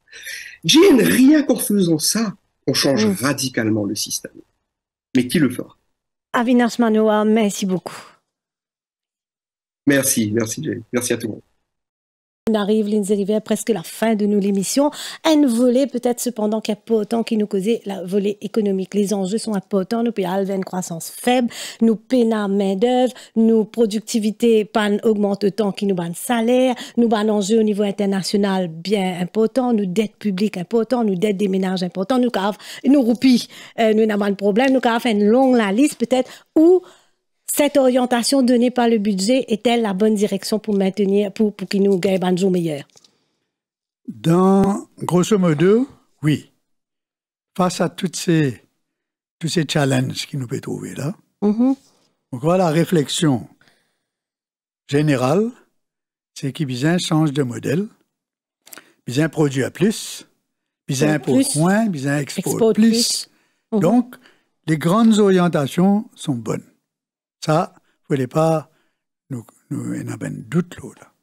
Jane, rien qu'en faisant ça, on change radicalement le système. Mais qui le fera? Avinash Manoa, merci beaucoup. Merci Jane. Merci à tout le monde. On arrive, Lindsay Rivière, presque la fin de nos l'émission. Un volet peut-être cependant qui est important, qui nous causait le volet économique. Les enjeux sont importants. Nous payons une croissance faible, nous payons main-d'œuvre, nos productivité pas augmente autant qui nous ban salaire, nous ban enjeux au niveau international bien important, nous dette publique important, nous dette des ménages importants, nous roupies, nous n'avons pas de problème, nous avons fait une longue la liste peut-être où cette orientation donnée par le budget est-elle la bonne direction pour maintenir, pour qu'il nous gagne un jour meilleur? Grosso modo, oui. Face à tous ces challenges qui nous peut trouver là, donc voilà, la réflexion générale, c'est qu'il besoin change de modèle, besoin produire plus, besoin importer moins, besoin exporter plus. Donc, les grandes orientations sont bonnes. Ça, il ne fallait pas nous en avoir un doute là.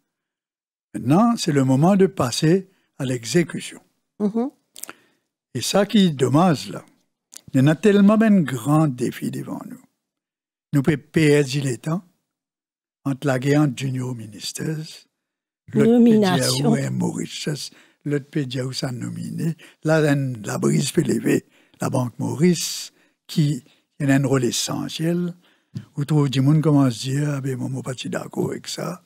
Maintenant, c'est le moment de passer à l'exécution. Et ça qui est dommage, là, il y en a tellement un grand défi devant nous. Nous pouvons perdre le temps entre la guerre junior ministers, nomination, l'autre Maurice, l'autre pédia où ça nominé, la brise peut lever la Banque Maurice, qui a un rôle essentiel. Vous trouvez du monde commence à dire, ah ben, moi, pas d'accord avec ça.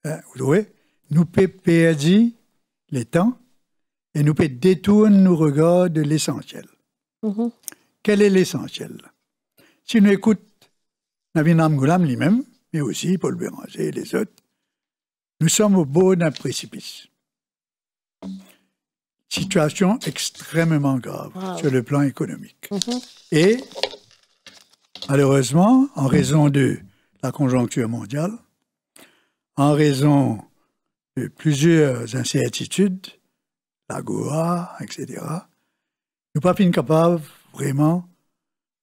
Vous trouvez? Nous pouvons perdre le temps et nous pouvons détourner nos regards de l'essentiel. Quel est l'essentiel? Si nous écoutons Navinam Goulam lui-même, mais aussi Paul Béranger et les autres, nous sommes au bord d'un précipice. Situation extrêmement grave sur le plan économique. Et malheureusement, en raison de la conjoncture mondiale, en raison de plusieurs incertitudes, la Goa, etc., nous ne sommes pas capables vraiment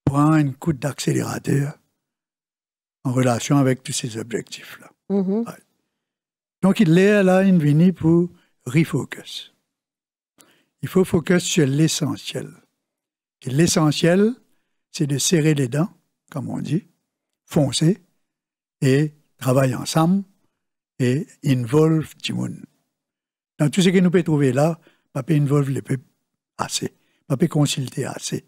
de prendre une coup d'accélérateur en relation avec tous ces objectifs-là. Ouais. Donc, il est là une venue pour refocus. Il faut focus sur l'essentiel. Et l'essentiel, c'est de serrer les dents, comme on dit, foncer et travailler ensemble et involve tout le monde. Dans tout ce que nous pouvons trouver là, pas involve les peuples assez, pas consulter assez.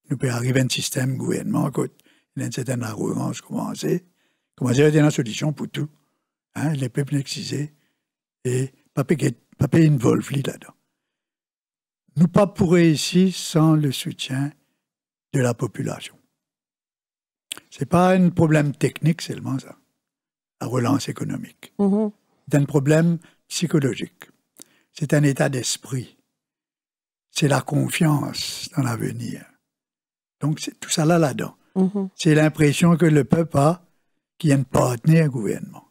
Nous pouvons arriver à un système gouvernement, il y a une certaine arrogance commencer à dire une solution pour tout. Hein, les peuples excisés et pas involve là-dedans. Nous pas pourrions ici sans le soutien de la population. C'est pas un problème technique seulement ça, la relance économique. C'est un problème psychologique. C'est un état d'esprit. C'est la confiance dans l'avenir. Donc, c'est tout ça là-dedans. C'est l'impression que le peuple a qu'il y a un partenaire gouvernement.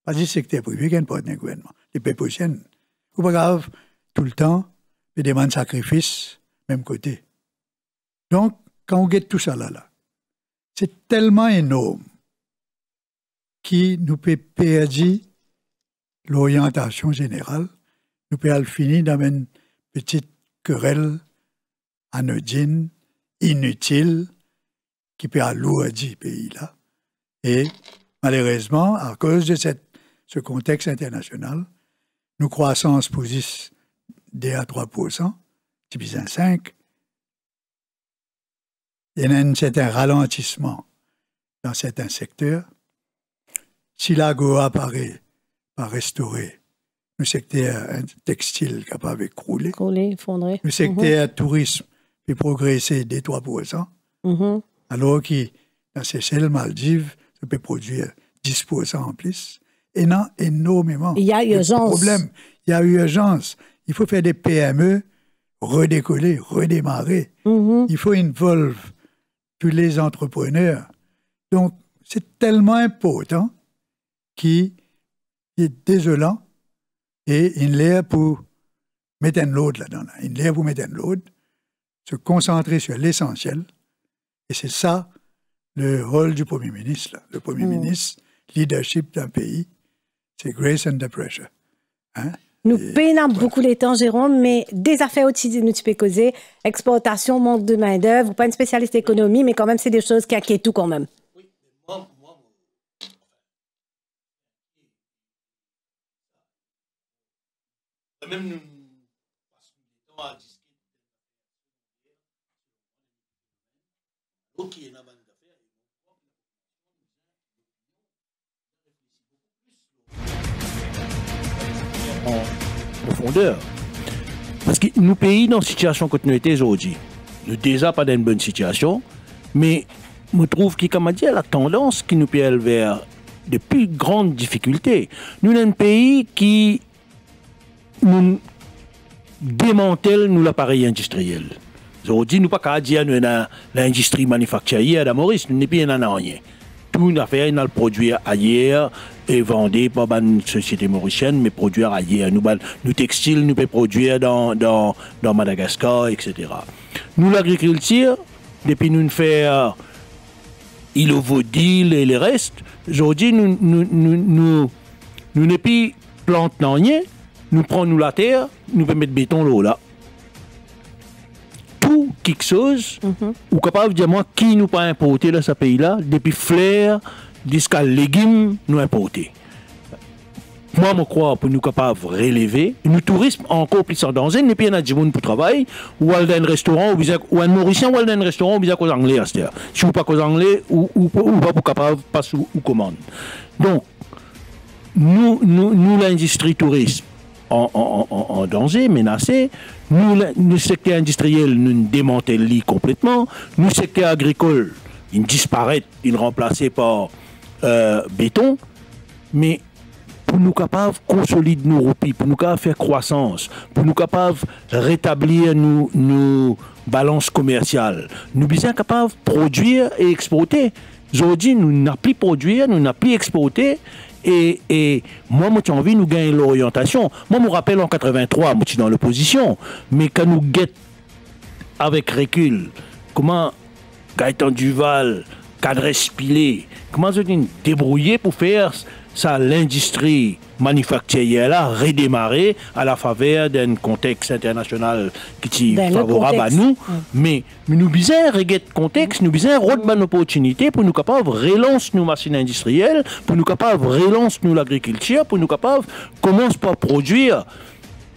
Pas du secteur privé qu'il y a un partenaire gouvernement. Les peuples aussi, c'est pas grave, tout le temps, ils demandent sacrifice, même côté. Donc, quand on guette tout ça là, c'est tellement énorme qui nous peut perdre l'orientation générale, nous peut finir dans une petite querelle anodine, inutile, qui peut alourdir le pays-là. Et malheureusement, à cause de ce contexte international, nos croissances posent 2 à 3%, typiquement 5%. Il y a un certain ralentissement dans certains secteurs. Si la GOA apparaît par restaurer, le secteur textile capable de crouler, effondrer. Le secteur tourisme peut progresser de 3%, alors que dans ces Seychelles, Maldives, ça peut produire 10% en plus. Et non, énormément. Il y a urgence. Il y a urgence. Il faut faire des PME, redécoller, redémarrer. Il faut involver tous les entrepreneurs. Donc, c'est tellement important qu'il est désolant et il l'air pour mettre un load là-dedans. Il l'air pour mettre un load, se concentrer sur l'essentiel. Et c'est ça le rôle du Premier ministre. Là. Le Premier ministre, leadership d'un pays, c'est grace under pressure. Hein? Nous peinons beaucoup les temps, Jérôme, mais des affaires aussi, nous tu peux causer. Exportation, manque de main-d'œuvre, vous pas une spécialiste d'économie, mais quand même, c'est des choses qui inquiètent tout quand même. Oui, même nous, parce que nous sommes à discuter ok, il y a une bande d'affaires, en profondeur. Parce que nous pays dans une situation que nous étions aujourd'hui, nous déjà pas dans une bonne situation, mais je trouve que, comme on dit, la tendance qui nous peut aller vers de plus grandes difficultés. Nous sommes un pays qui nous démantèle nous l'appareil industriel. Aujourd'hui, nous ne pouvons pas dire que nous avons l'industrie manufacturière à Maurice, nous n'avons rien. Tout affaire, nous le produire ailleurs et vendre par une société mauricienne, mais produire ailleurs. Nous textiles, nous pouvons produire dans Madagascar, etc. Nous, l'agriculture, depuis nous faisons île au Vaudil et le reste, aujourd'hui, nous n'avons plus plante rien, nous prenons la terre, nous pouvons mettre béton là. Tout quelque chose, ou capable de dire moi qui nous pas importer dans ce pays-là, depuis fleurs jusqu'à légumes nous importer. Moi, je crois que nous sommes capables de relever. Nous tourisme encore plus en danger. Nous avons des gens pour travailler, ou dans un restaurant, ou un Mauricien, ou dans un restaurant, ou bien aux Anglais. Si vous ne pas aux Anglais, ou pas pour capable de passer ou commande. Donc, nous l'industrie tourisme, en danger, menacé. Nous, le secteur industriel, nous démantèlons complètement. Nous, le secteur agricole, il disparaît, il est remplacé par béton. Mais pour nous capables de consolider nos roupies, pour nous capables de faire croissance, pour nous capables de rétablir nos balances commerciales, nous sommes capables de produire et exporter. Aujourd'hui, nous n'avons plus produire, nous n'avons plus exporter. Et moi, j'ai envie de nous gagner l'orientation. Moi, je me rappelle en 83, je suis dans l'opposition, mais quand nous guettons avec recul, comment Gaëtan Duval, Cadre Spilé, comment ils ont débrouillé pour faire ça, l'industrie manufacturière là redémarrer à la faveur d'un contexte international qui est favorable à nous. Mais nous besoin de contexte, nous besoin de bonne opportunité pour nous capables de relancer nos machines industrielles, pour nous capables de relancer l'agriculture, pour nous capables de commencer par produire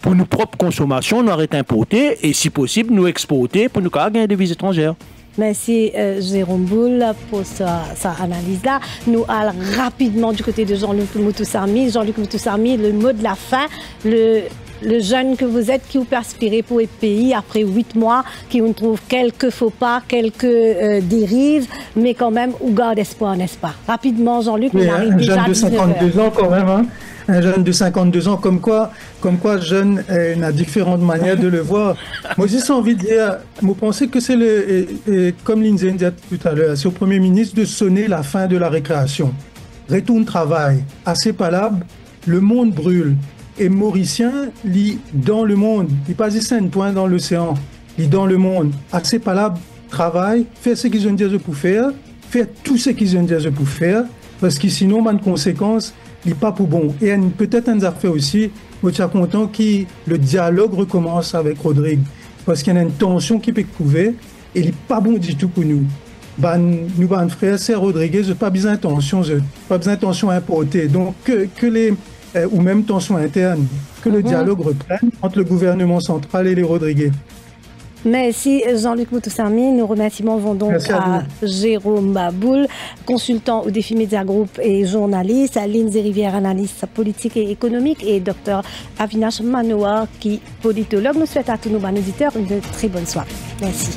pour nos propres consommations, nous arrêter d'importer et si possible nous exporter pour nous gagner des devises étrangères. Merci Jérôme Boule pour sa analyse-là. Nous allons rapidement du côté de Jean-Luc Moutoussarmi. Jean-Luc Moutoussarmi, le mot de la fin, le jeune que vous êtes, qui vous peut aspirer pour le pays après 8 mois, qui vous trouve quelques faux pas, quelques dérives, mais quand même, ou garde espoir, n'est-ce pas? Rapidement, Jean-Luc, on arrive déjà à 19 heures. Un jeune de 52 ans quand même, hein? Un jeune de 52 ans, comme quoi jeune a différentes manières de le voir. Moi, j'ai envie de dire, vous pensez que c'est comme Lindsay disait tout à l'heure, c'est au Premier ministre de sonner la fin de la récréation. Retourne travail, assez palable, le monde brûle. Et Mauricien lit dans le monde, il passe ici un point dans l'océan, lit dans le monde, assez palable, travail, faire ce qu'ils ont dit pour faire, faire tout ce qu'ils ont dit pour faire, parce que sinon, il y a une conséquence. Il n'est pas pour bon. Et peut-être un affaire aussi, je suis content que le dialogue recommence avec Rodrigue. Parce qu'il y a une tension qui peut couver et il n'est pas bon du tout pour nous. Nous, frère, c'est Rodriguez, pas besoin de tension importée. Donc, ou même tension interne, que le dialogue reprenne entre le gouvernement central et les Rodriguez. Merci Jean-Luc Moutoussarmi. Nos remerciements vont donc à Jérôme Boule, consultant au Défi Média Group et journaliste, à Lindsay Rivière, analyste politique et économique, et Dr Avinash Manoa, qui politologue. Nous souhaitons à tous nos auditeurs une très bonne soirée. Merci.